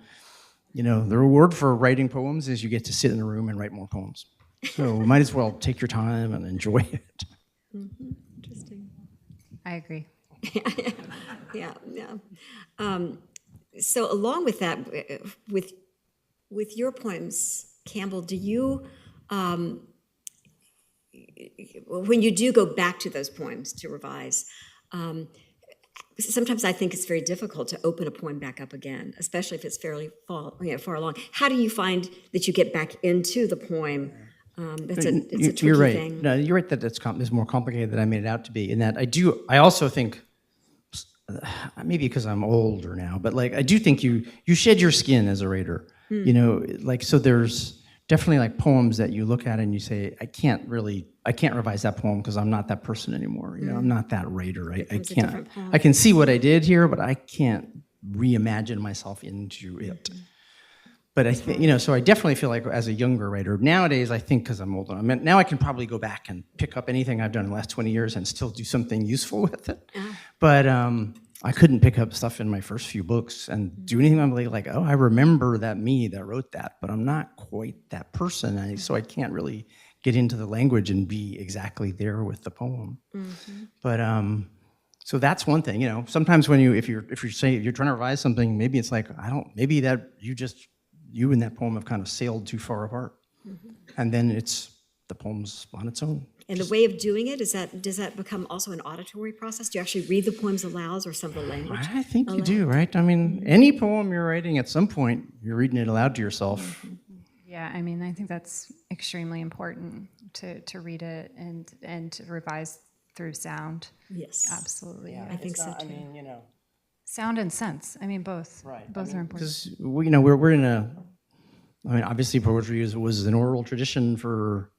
the reward for writing poems is you get to sit in a room and write more poems. So might as well take your time and enjoy it. Interesting. I agree. Yeah. So along with that, with your poems, Campbell, do you, when you do go back to those poems to revise, sometimes I think it's very difficult to open a poem back up again, especially if it's fairly far along. How do you find that you get back into the poem? It's a tricky you're right. thing. No, you're right that it's more complicated than I made it out to be. In that I also think, maybe because I'm older now, but like I do think you shed your skin as a writer. So there's definitely like poems that you look at and you say, I can't revise that poem because I'm not that person anymore. I'm not that writer. I can't. I can see what I did here, but I can't reimagine myself into it. But I think, so I definitely feel like as a younger writer, nowadays, I think because I'm older, now I can probably go back and pick up anything I've done in the last 20 years and still do something useful with it. But I couldn't pick up stuff in my first few books and do anything. I'm like, oh, I remember that wrote that, but I'm not quite that person. So I can't really get into the language and be exactly there with the poem. But so that's one thing. Sometimes when if you're trying to revise something, maybe it's like maybe that you just you and that poem have kind of sailed too far apart. And then the poem's on its own. And the way of doing it, does that become also an auditory process? Do you actually read the poems aloud or some of the language? I think you do, right? I mean, any poem you're writing, at some point, you're reading it aloud to yourself. Yeah, I mean, I think that's extremely important to read it and to revise through sound. Yes. Absolutely. I think so too. I mean, you know. Sound and sense. I mean, both. Right. Both are important. Because, you know, we're in obviously poetry was an oral tradition for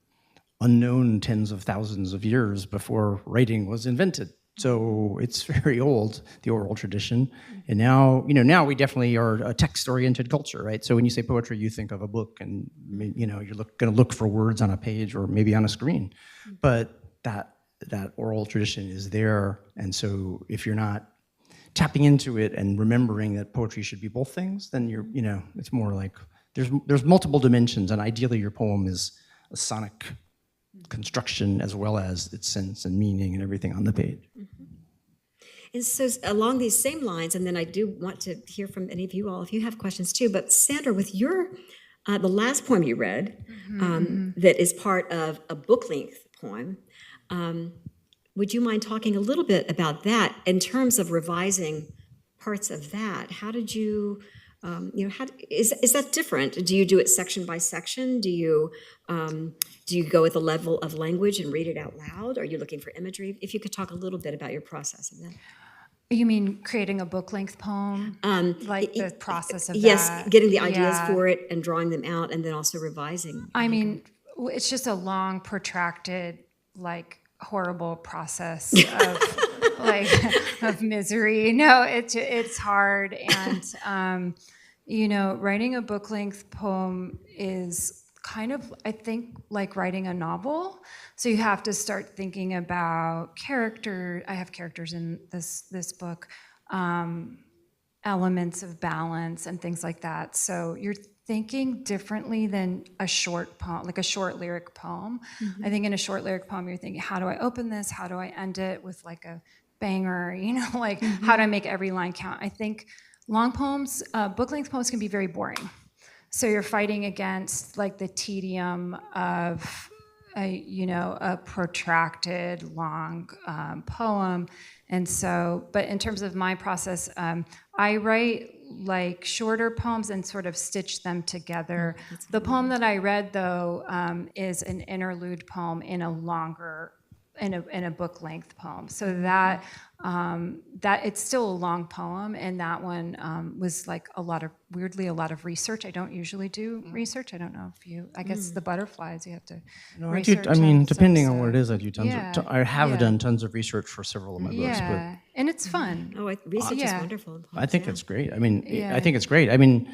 unknown tens of thousands of years before writing was invented. So it's very old, the oral tradition. And now we definitely are a text-oriented culture, right? So when you say poetry, you think of a book and, you know, you're going to look for words on a page or maybe on a screen. But that oral tradition is there. And so if you're not tapping into it and remembering that poetry should be both things, then it's more like there's multiple dimensions, and ideally your poem is a sonic construction as well as its sense and meaning and everything on the page. And so along these same lines, and then I do want to hear from any of you all if you have questions too, but Sandra, with your, the last poem you read, that is part of a book-length poem, would you mind talking a little bit about that in terms of revising parts of that? How did you, is that different? Do you do it section by section? Do you go with a level of language and read it out loud? Are you looking for imagery? If you could talk a little bit about your process of that. You mean creating a book-length poem? Like the process of yes, that? getting the ideas for it and drawing them out and then also revising. I mean, it's just a long, protracted, like, horrible process of misery. No, it's hard. And, writing a book-length poem is kind of, I think, like writing a novel. So you have to start thinking about character. I have characters in this book, elements of balance and things like that. So you're thinking differently than a short poem, like a short lyric poem. I think in a short lyric poem, you're thinking, how do I open this? How do I end it with like a banger? How do I make every line count? I think long poems, book-length poems can be very boring. So you're fighting against like the tedium of a protracted long poem. And so, but in terms of my process, I write like shorter poems and sort of stitch them together. The poem that I read, though, is an interlude poem in a longer, in a book-length poem. So that it's still a long poem, and that one was like a lot of research. I don't usually do research. I don't know if you. I guess the butterflies you have to. No, I do. I mean, depending on what it is, I do tons. Yeah, I have done tons of research for several of my books, but and it's fun. Oh, research is wonderful. I think it's great. I mean, I think it's great. I mean,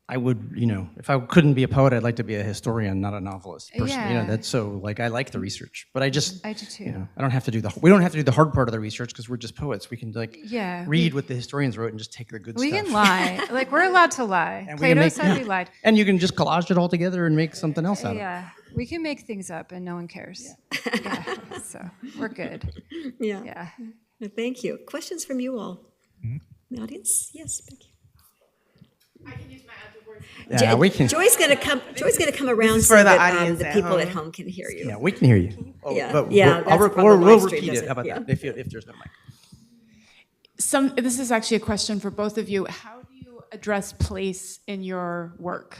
I would, if I couldn't be a poet, I'd like to be a historian, not a novelist. Personally, that's so. Like, I like the research, but I do too. I don't have to do we don't have to do the hard part of the research because we're just poets. We can read what the historians wrote and just take the good stuff. We can lie. Like, we're allowed to lie. And Plato said we lied. And you can just collage it all together and make something else out of it. Yeah, we can make things up and no one cares. Yeah. So we're good. Yeah. Thank you. Questions from you all? The audience? Yes, thank you. I can use my other words. Yeah, we can. Joy's gonna come around for so the that audience the at people home. at home can hear you. Yeah, we can hear you. Oh, Yeah. but Yeah, we'll that's probably we'll live stream, repeat it. doesn't How about it? that? If there's no mic. This is actually a question for both of you. How do you address place in your work?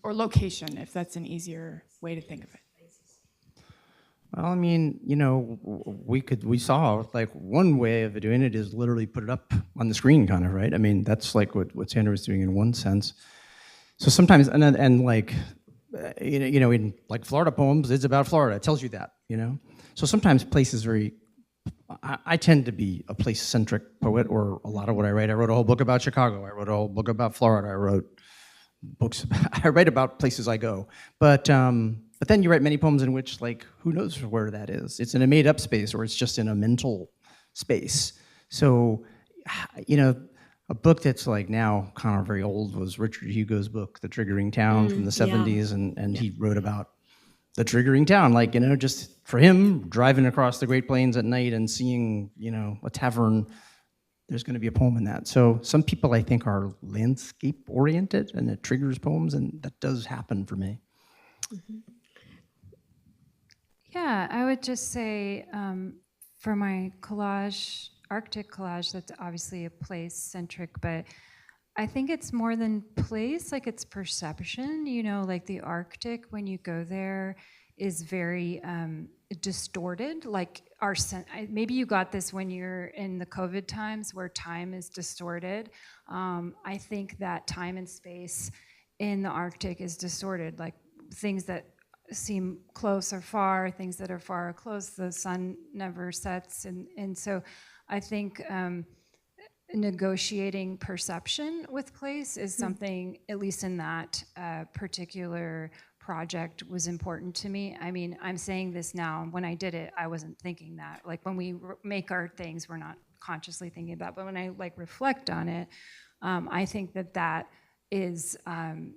Or location, if that's an easier way to think of it. Well, I mean, we saw like one way of doing it is literally put it up on the screen, kind of, right? I mean, that's like what Sandra was doing in one sense. So sometimes, and like, in like Florida poems, it's about Florida. It tells you that, So sometimes place is very. I tend to be a place-centric poet, or a lot of what I write. I wrote a whole book about Chicago. I wrote a whole book about Florida. I wrote books. I write about places I go, but then you write many poems in which, like, who knows where that is? It's in a made-up space, or it's just in a mental space. So, a book that's like now kind of very old was Richard Hugo's book, The Triggering Town, from the 70s, and he wrote about the triggering town, like, just for him, driving across the Great Plains at night and seeing, a tavern. there's going to be a poem in that. So some people I think are landscape oriented and it triggers poems, and that does happen for me. Yeah, I would just say for my collage, Arctic collage, that's obviously a place-centric, but I think it's more than place, like it's perception, you know, like the Arctic, when you go there, is very distorted. Like maybe you got this when you're in the COVID times where time is distorted. I think that time and space in the Arctic is distorted, like things that seem close or far, things that are far or close, the sun never sets. And so I think negotiating perception with place is something, at least in that particular project, was important to me. I mean, I'm saying this now. When I did it, I wasn't thinking that. Like when we make our things, we're not consciously thinking about. But when I like reflect on it, I think that is an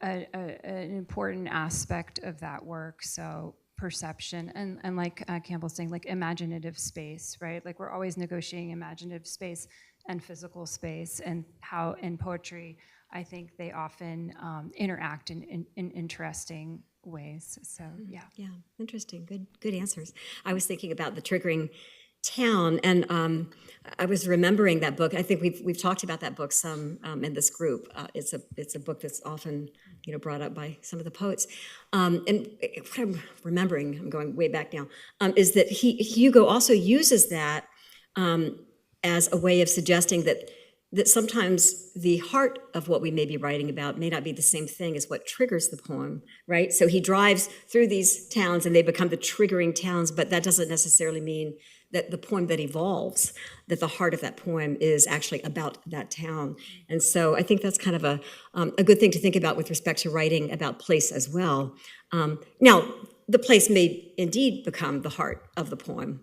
important aspect of that work. So perception and like Campbell's saying, like imaginative space, right? Like we're always negotiating imaginative space and physical space, and how in poetry, I think they often interact in interesting ways. So yeah. Yeah, interesting. Good answers. I was thinking about the triggering town, and I was remembering that book. I think we've talked about that book some in this group. It's a book that's often brought up by some of the poets. And what I'm remembering, I'm going way back now, is that Hugo also uses that as a way of suggesting that sometimes the heart of what we may be writing about may not be the same thing as what triggers the poem, right? So he drives through these towns and they become the triggering towns, but that doesn't necessarily mean that the poem that evolves, that the heart of that poem is actually about that town. And so I think that's kind of a good thing to think about with respect to writing about place as well. Now, the place may indeed become the heart of the poem,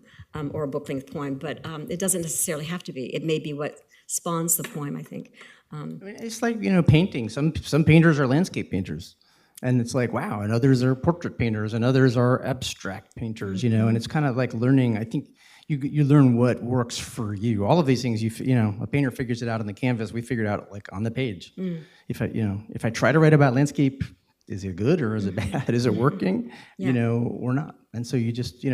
or a book-length poem, but it doesn't necessarily have to be. It may be what spawns the poem, I think. I mean, it's like, painting. Some painters are landscape painters. And it's like, wow, and others are portrait painters, and others are abstract painters, and it's kind of like learning. I think you learn what works for you. All of these things, a painter figures it out on the canvas. We figure it out like on the page. If I try to write about landscape, is it good or is it bad? Is it working? Or not? And so you just,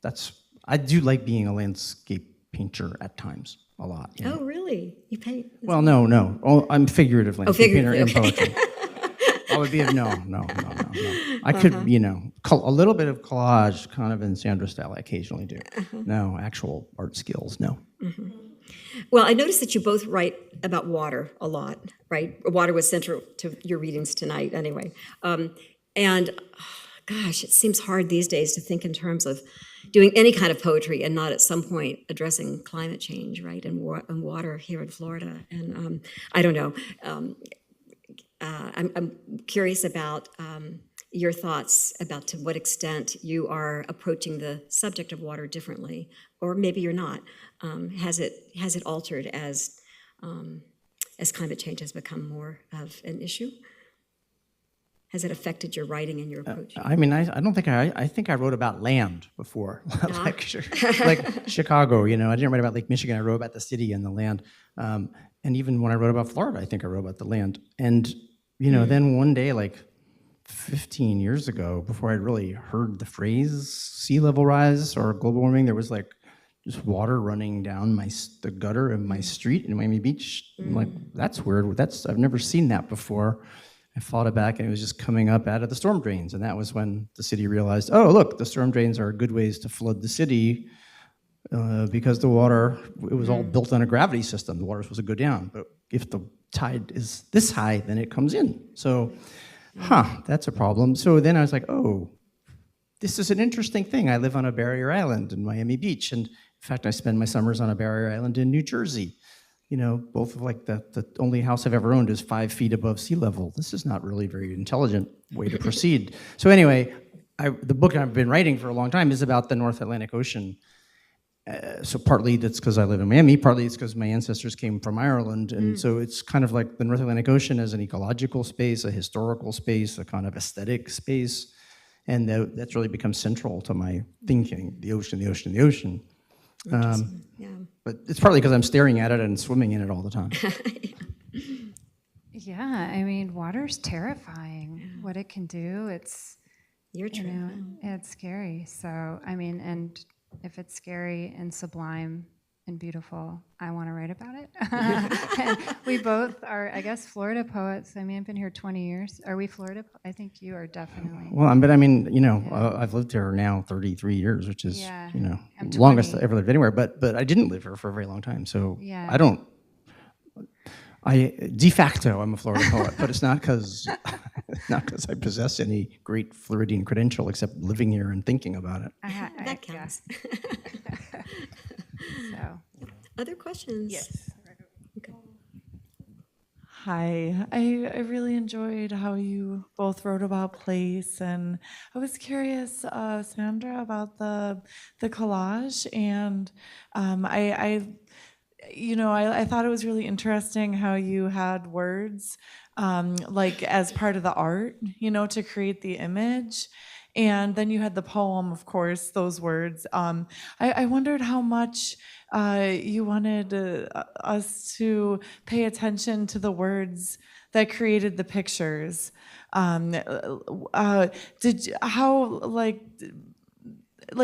that's, I do like being a landscape painter at times, a lot. Oh, really? You paint? Well, no. Oh, I'm figurative landscape painter in poetry. I would be no. I could, a little bit of collage, kind of in Sandra style, I occasionally do. No, actual art skills, no. Well, I noticed that you both write about water a lot, right? Water was central to your readings tonight, anyway. And gosh, it seems hard these days to think in terms of doing any kind of poetry and not at some point addressing climate change, right, and water here in Florida. And I don't know. I'm curious about your thoughts about to what extent you are approaching the subject of water differently, or maybe you're not. Has it altered as climate change has become more of an issue? Has it affected your writing and your approach? I mean, I don't think I think I wrote about land before, like Chicago. I didn't write about Lake Michigan. I wrote about the city and the land. And even when I wrote about Florida, I think I wrote about the land. And then one day, like 15 years ago, before I'd really heard the phrase sea level rise or global warming, there was like just water running down the gutter of my street in Miami Beach. I'm like, that's weird. I've never seen that before. I followed it back, and it was just coming up out of the storm drains. And that was when the city realized, oh, look, the storm drains are good ways to flood the city because the water, it was all built on a gravity system. The water was supposed to go down. But if the tide is this high, then it comes in. So, that's a problem. So then I was like, oh, this is an interesting thing. I live on a barrier island in Miami Beach. And in fact, I spend my summers on a barrier island in New Jersey. Both of like the only house I've ever owned is 5 feet above sea level. This is not really a very intelligent way to proceed. So anyway, the book I've been writing for a long time is about the North Atlantic Ocean. So partly that's because I live in Miami, partly it's because my ancestors came from Ireland. And so it's kind of like the North Atlantic Ocean as an ecological space, a historical space, a kind of aesthetic space. And that's really become central to my thinking, the ocean, the ocean, the ocean. Yeah. But it's partly because I'm staring at it and swimming in it all the time. Yeah, I mean, water's terrifying. What it can do, it's, You're you true. know, it's scary. So, I mean, and if it's scary and sublime and beautiful, I want to write about it. And we both are, I guess, Florida poets. I mean, I've been here 20 years. Are we Florida? I think you are definitely. Well, but I mean, I've lived here now 33 years, which is, Yeah, I'm longest 20. I ever lived anywhere. But I didn't live here for a very long time, so Yeah. de facto, I'm a Florida poet, but it's not because I possess any great Floridian credential except living here and thinking about it. That counts. So. Other questions? Yes. Okay. Hi, I really enjoyed how you both wrote about place, and I was curious, Sandra, about the collage, and I thought it was really interesting how you had words like as part of the art, to create the image. And then you had the poem, of course, those words. I wondered how much you wanted us to pay attention to the words that created the pictures.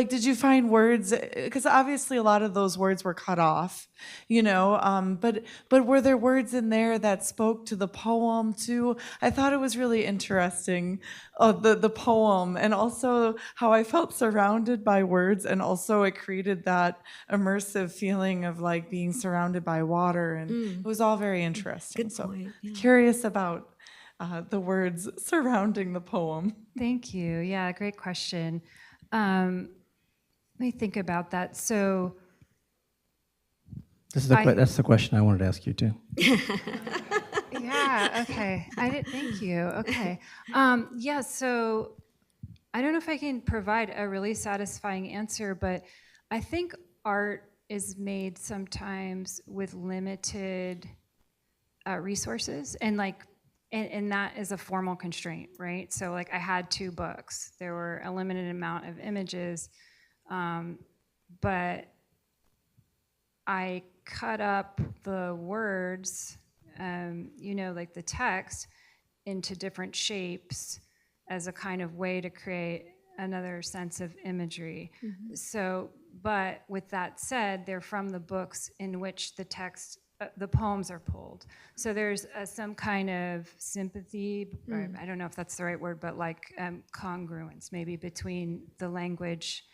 Did you find words, because obviously a lot of those words were cut off, but were there words in there that spoke to the poem too? I thought it was really interesting, the poem, and also how I felt surrounded by words, and also it created that immersive feeling of like being surrounded by water, and it was all very interesting. Good point, yeah. Curious about the words surrounding the poem. Thank you. Yeah, great question. Let me think about that. So, That's the question I wanted to ask you too. yeah, okay. Thank you. Okay. Yeah, so I don't know if I can provide a really satisfying answer, but I think art is made sometimes with limited resources, and that is a formal constraint, right? So like I had 2 books. There were a limited amount of images, but I cut up the words, like the text, into different shapes as a kind of way to create another sense of imagery. Mm-hmm. So, but with that said, they're from the books in which the text the poems are pulled. So there's some kind of sympathy, or I don't know if that's the right word, but like congruence maybe between the language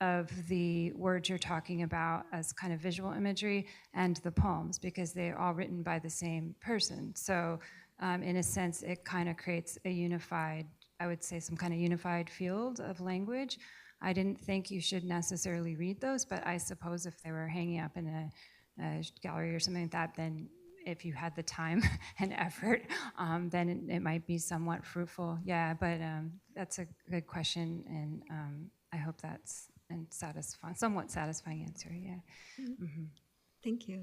of the words you're talking about as kind of visual imagery and the poems, because they're all written by the same person. So in a sense, it kind of creates a unified, I would say some kind of unified field of language. I didn't think you should necessarily read those, but I suppose if they were hanging up in a gallery or something like that, then if you had the time and effort, then it might be somewhat fruitful. Yeah, but that's a good question, and I hope that's a somewhat satisfying answer, yeah. Mm-hmm. Thank you.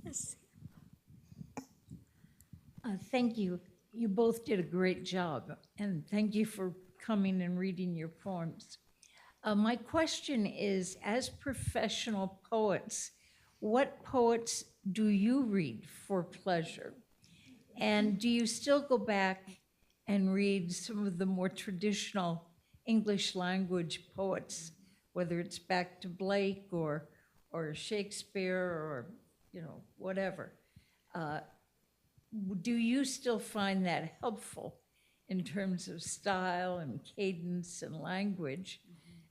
Yes. Thank you. You both did a great job, and thank you for coming and reading your poems. My question is, as professional poets, what poets do you read for pleasure? And do you still go back and read some of the more traditional English language poets, whether it's back to Blake or Shakespeare or whatever? Do you still find that helpful in terms of style and cadence and language,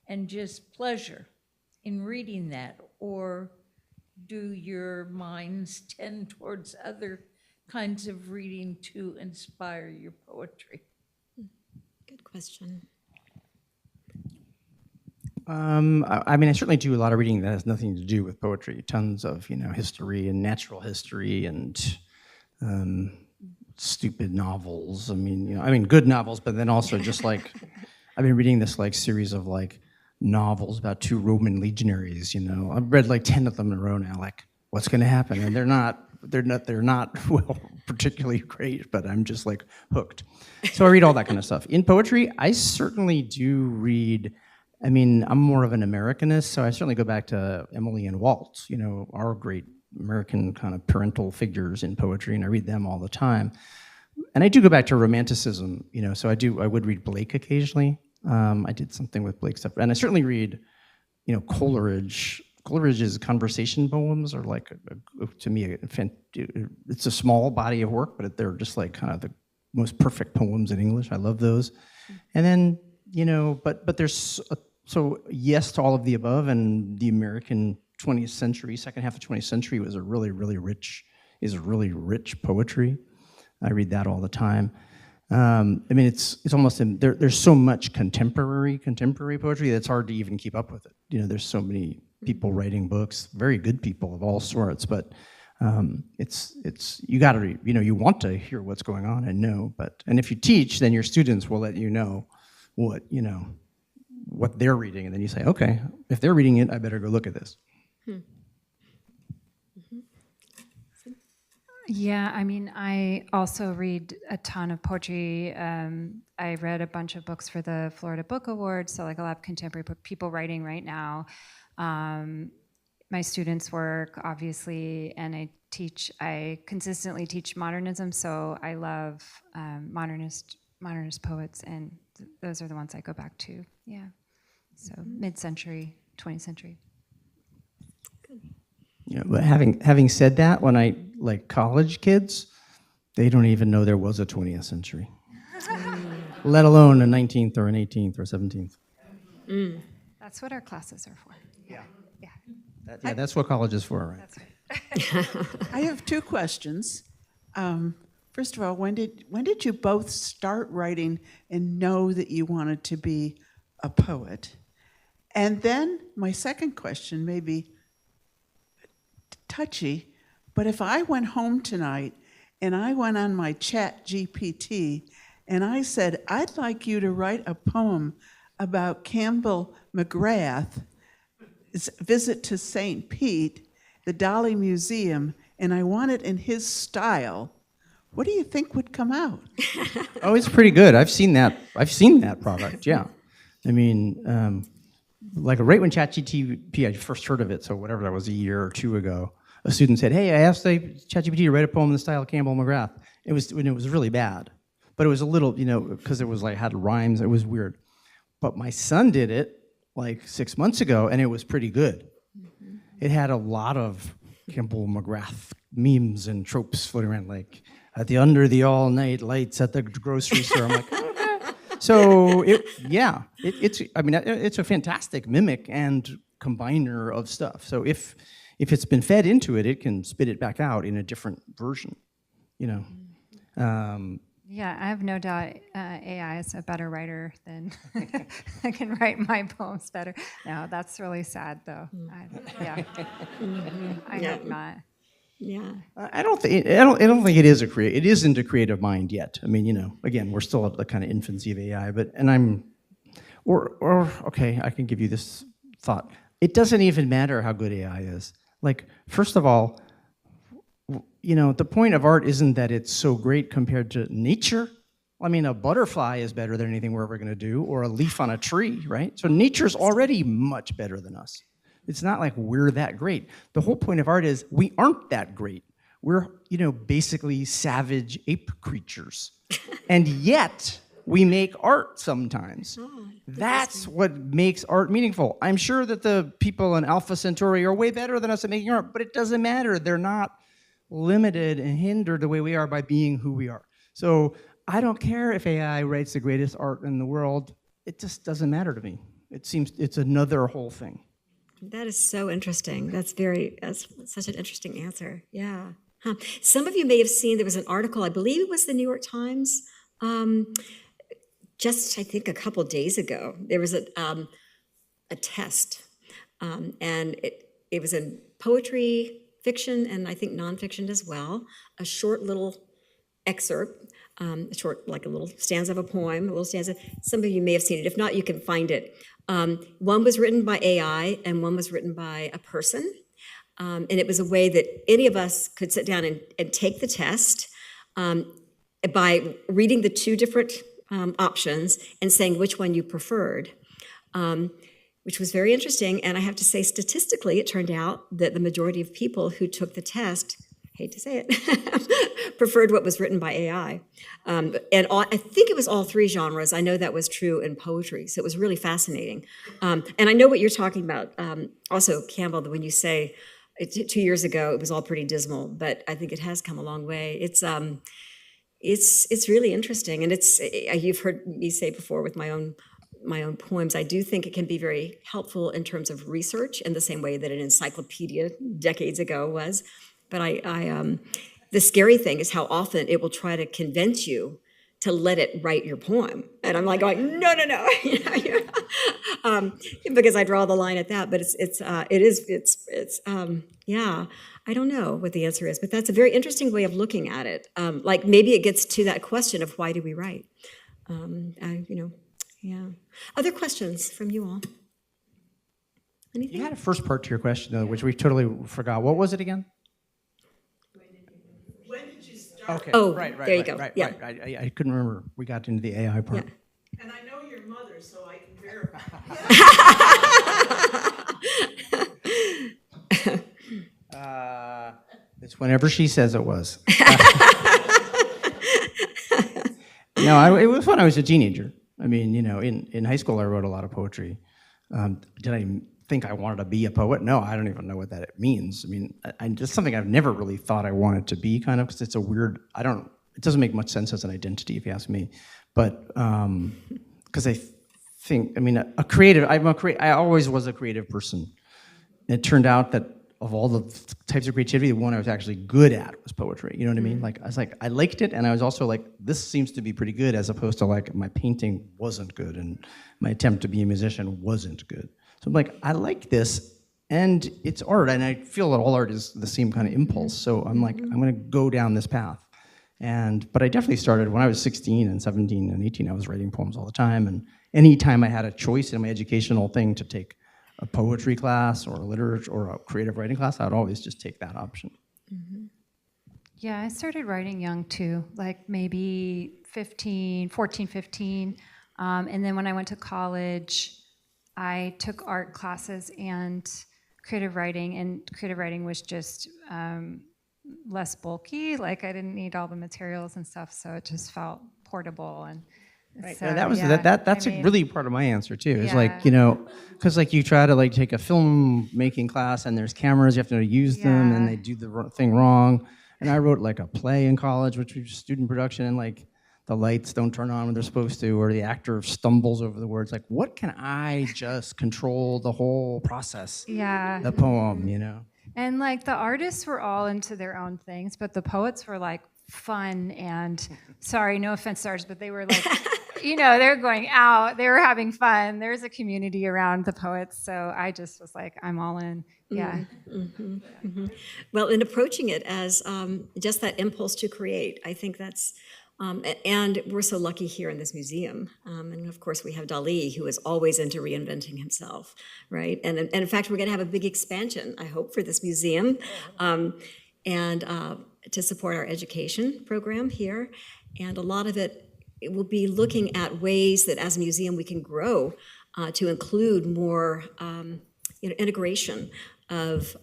and just pleasure in reading that? Or do your minds tend towards other kinds of reading to inspire your poetry? Good question. I mean, I certainly do a lot of reading that has nothing to do with poetry. Tons of, history and natural history and stupid novels. I mean, good novels, but then also just like, I've been reading this series of novels about 2 Roman legionaries. I've read 10 of them in a row now. What's going to happen? And they're not well, particularly great, but I'm just hooked. So I read all that kind of stuff. In poetry, I certainly do read I mean, I'm more of an Americanist, so I certainly go back to Emily and Walt, our great American kind of parental figures in poetry, and I read them all the time. And I do go back to Romanticism, so I would read Blake occasionally. I did something with Blake stuff, and I certainly read, Coleridge. Coleridge's conversation poems are like, to me, it's a small body of work, but they're just like kind of the most perfect poems in English. I love those. And then, but there's, so yes to all of the above, and the American 20th century, second half of 20th century was really rich poetry. I read that all the time. I mean, it's almost, there's so much contemporary poetry that it's hard to even keep up with it. There's so many people writing books, very good people of all sorts, but it's you got to, you want to hear what's going on and know, and if you teach, then your students will let you know what they're reading, and then you say, okay, if they're reading it, I better go look at this. Yeah, I mean, I also read a ton of poetry. I read a bunch of books for the Florida Book Award, so like a lot of contemporary people writing right now. My students' work, obviously, and I consistently teach modernism, so I love modernist poets, and those are the ones I go back to, yeah. So mid-century, 20th century. Yeah, but having said that, when I like college kids, they don't even know there was a 20th century, let alone a 19th or an 18th or 17th. That's what our classes are for. Yeah, that's what college is for, right? That's right. I have two questions. First of all, when did you both start writing and know that you wanted to be a poet? And then my second question may be touchy, but if I went home tonight and I went on my chat GPT and I said, I'd like you to write a poem about Campbell McGrath's visit to St. Pete, the Dali Museum, and I want it in his style, what do you think would come out? Oh, it's pretty good. I've seen that product, yeah. I mean, like right when ChatGPT, I first heard of it, so whatever that was, a year or two ago, a student said, hey, I asked ChatGPT to write a poem in the style of Campbell McGrath. It was really bad, but it was a little, because it was like had rhymes, it was weird. But my son did it like 6 months ago, and it was pretty good. Mm-hmm. It had a lot of Campbell McGrath memes and tropes floating around, like under the all-night lights at the grocery store. I'm like, okay. So it's a fantastic mimic and combiner of stuff. So if it's been fed into it, it can spit it back out in a different version, Yeah, I have no doubt AI is a better writer than I can write my poems better. No, that's really sad, though. I hope not. Yeah. I don't think it is it isn't a creative mind yet. I mean, again, we're still at the kind of infancy of AI, okay, I can give you this thought. It doesn't even matter how good AI is. Like, first of all, the point of art isn't that it's so great compared to nature. I mean, a butterfly is better than anything we're ever going to do, or a leaf on a tree, right? So nature's already much better than us. It's not like we're that great. The whole point of art is we aren't that great. We're, basically savage ape creatures. And yet, we make art sometimes. That's what makes art meaningful. I'm sure that the people in Alpha Centauri are way better than us at making art, but it doesn't matter. They're not limited and hindered the way we are by being who we are. So I don't care if AI writes the greatest art in the world. It just doesn't matter to me. It seems it's another whole thing. That is so interesting. That's such an interesting answer. Yeah. Huh. Some of you may have seen there was an article, I believe it was the New York Times, just I think a couple days ago. There was a test, and it was in poetry, fiction, and I think nonfiction as well. A short little excerpt, like a little stanza of a poem, a little stanza. Some of you may have seen it. If not, you can find it. One was written by AI, and one was written by a person. And it was a way that any of us could sit down and take the test by reading the two different options and saying which one you preferred. which was very interesting. And I have to say, statistically, it turned out that the majority of people who took the test, hate to say it, preferred what was written by AI. I think it was all three genres. I know that was true in poetry, so it was really fascinating. And I know what you're talking about. Also, Campbell, when you say 2 years ago it was all pretty dismal, but I think it has come a long way. It's really interesting, and you've heard me say before with my own poems, I do think it can be very helpful in terms of research in the same way that an encyclopedia decades ago was. But the scary thing is how often it will try to convince you to let it write your poem. And I'm like going, no. Because I draw the line at that, but I don't know what the answer is, but that's a very interesting way of looking at it. Like maybe it gets to that question of why do we write? Other questions from you all? Anything? You had a first part to your question, though, which we totally forgot. What was it again? When did you start? Okay. Oh, right. there you go. Right. Yeah. I couldn't remember. We got into the AI part. Yeah. And I know your mother, so I can verify. It's whenever she says it was. No, it was when I was a teenager. I mean, in high school I wrote a lot of poetry. Did I think I wanted to be a poet? No, I don't even know what that means. I mean, just something I've never really thought I wanted to be, kind of, because it's a weird. It doesn't make much sense as an identity, if you ask me. But because I think, a creative. I always was a creative person. It turned out that of all the types of creativity, the one I was actually good at was poetry. You know what I mean? Like, I liked it, and I was also like, this seems to be pretty good, as opposed to like my painting wasn't good and my attempt to be a musician wasn't good. So I'm like, I like this, and it's art, and I feel that all art is the same kind of impulse. So I'm like, I'm gonna go down this path. But I definitely started when I was 16 and 17 and 18, I was writing poems all the time, and anytime I had a choice in my educational thing to take a poetry class or a literature or a creative writing class, I'd always just take that option. Mm-hmm. Yeah, I started writing young too, like maybe 14, 15. And then when I went to college, I took art classes and creative writing was just less bulky. Like I didn't need all the materials and stuff, so it just felt portable. And right. so, That's a really part of my answer too. It's like, because like you try to like take a film making class and there's cameras, you have to use them, and they do the thing wrong. And I wrote like a play in college, which was student production, and like the lights don't turn on when they're supposed to, or the actor stumbles over the words. Like, what can I just control the whole process? Yeah. The poem, And like the artists were all into their own things, but the poets were like fun and, sorry, no offense to artists, but they were like, they were going out, they were having fun. There's a community around the poets, so I just was like, I'm all in. Yeah. Mm-hmm. Mm-hmm. Well, in approaching it as just that impulse to create, I think that's, and we're so lucky here in this museum. And of course we have Dalí, who is always into reinventing himself, right? And in fact, we're gonna have a big expansion, I hope, for this museum, and to support our education program here. And a lot of it will be looking at ways that as a museum we can grow to include more integration of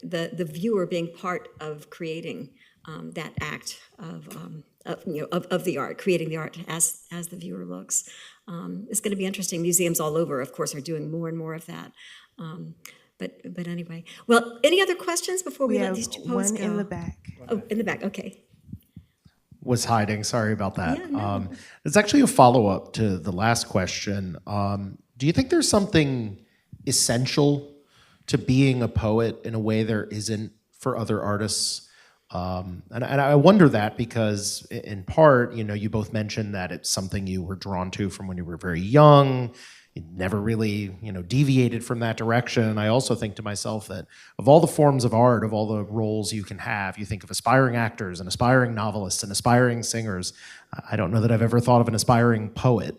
the viewer being part of creating that act of the art, creating the art as the viewer looks. It's going to be interesting. Museums all over, of course, are doing more and more of that. But anyway, well, any other questions before we let these two poets go? One in the back. Oh, in the back. Okay. Was hiding. Sorry about that. Yeah, no. It's actually a follow-up to the last question. Do you think there's something essential to being a poet in a way there isn't for other artists? And I wonder that because, in part, you both mentioned that it's something you were drawn to from when you were very young. You never really, deviated from that direction. I also think to myself that of all the forms of art, of all the roles you can have, you think of aspiring actors and aspiring novelists and aspiring singers. I don't know that I've ever thought of an aspiring poet,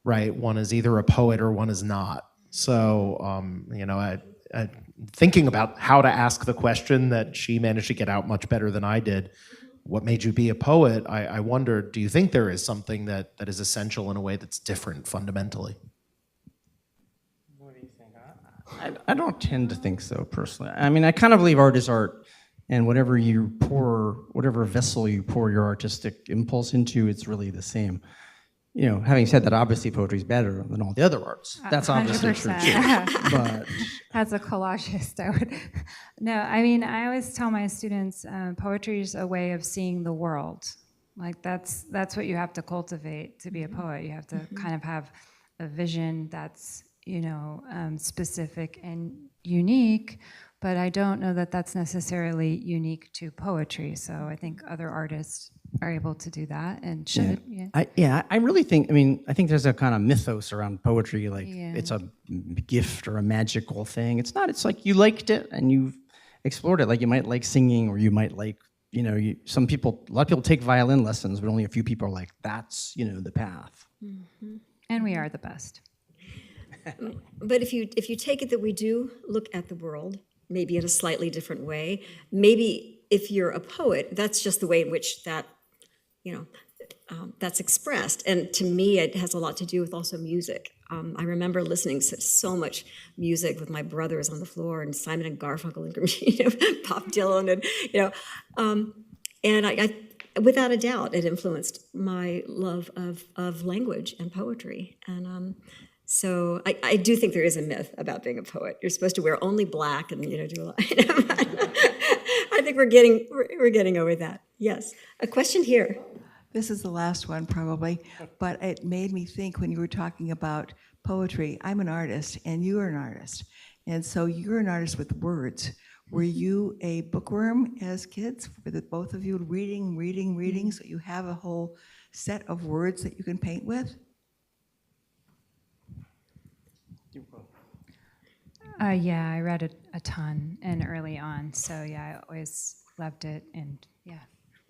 right? One is either a poet or one is not. So, thinking about how to ask the question that she managed to get out much better than I did, what made you be a poet? I wondered, do you think there is something that is essential in a way that's different fundamentally? I don't tend to think so personally. I mean, I kind of believe art is art, and whatever vessel you pour your artistic impulse into, it's really the same. You know, having said that, obviously poetry is better than all the other arts. That's obviously true too. But As a collagist, I would. No, I mean, I always tell my students, poetry is a way of seeing the world. Like that's what you have to cultivate to be a poet. You have to kind of have a vision that's, specific and unique, but I don't know that that's necessarily unique to poetry. So I think other artists are able to do that and should. I really think, I think there's a kind of mythos around poetry, like it's a gift or a magical thing. It's not, it's like you liked it and you've explored it. Like you might like singing, or you might like, a lot of people take violin lessons, but only a few people are like, that's, the path. Mm-hmm. And we are the best. But if you take it that we do look at the world, maybe in a slightly different way, maybe if you're a poet, that's just the way in which that, that's expressed. And to me, it has a lot to do with also music. I remember listening to so much music with my brothers on the floor, and Simon and Garfunkel and Bob Dylan, and I without a doubt, it influenced my love of language and poetry. And so I do think there is a myth about being a poet. You're supposed to wear only black and do a lot. I think we're getting over that. Yes, a question here. This is the last one probably, but it made me think when you were talking about poetry. I'm an artist and you are an artist. And so you're an artist with words. Were you a bookworm as kids? Were the both of you reading, so you have a whole set of words that you can paint with? Yeah, I read a ton and early on. So I always loved it, and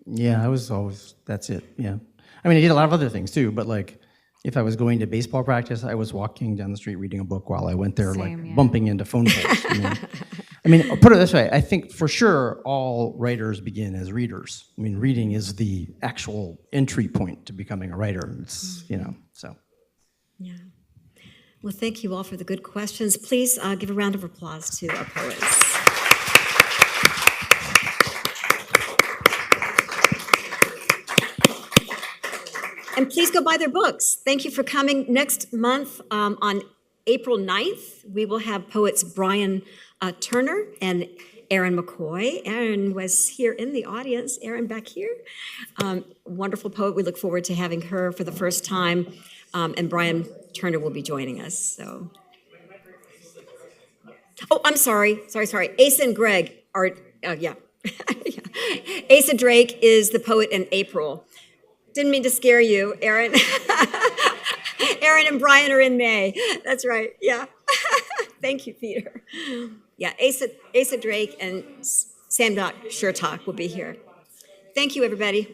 Yeah, I was always, that's it, yeah. I did a lot of other things too, but like, if I was going to baseball practice, I was walking down the street reading a book while I went there, bumping into phone poles. I'll put it this way, I think for sure all writers begin as readers. Reading is the actual entry point to becoming a writer. It's, so. Yeah. Well, thank you all for the good questions. Please give a round of applause to our poets. And please go buy their books. Thank you for coming. Next month, on April 9th, we will have poets Brian Turner and Erin McCoy. Erin was here in the audience. Erin back here. Wonderful poet. We look forward to having her for the first time. And Brian Turner will be joining us. So. Oh, I'm sorry. Asa and Greg are, yeah. Asa Drake is the poet in April. Didn't mean to scare you, Erin. Erin and Brian are in May. That's right. Yeah. Thank you, Peter. Yeah, Asa Drake and Sandra Simonds will be here. Thank you, everybody.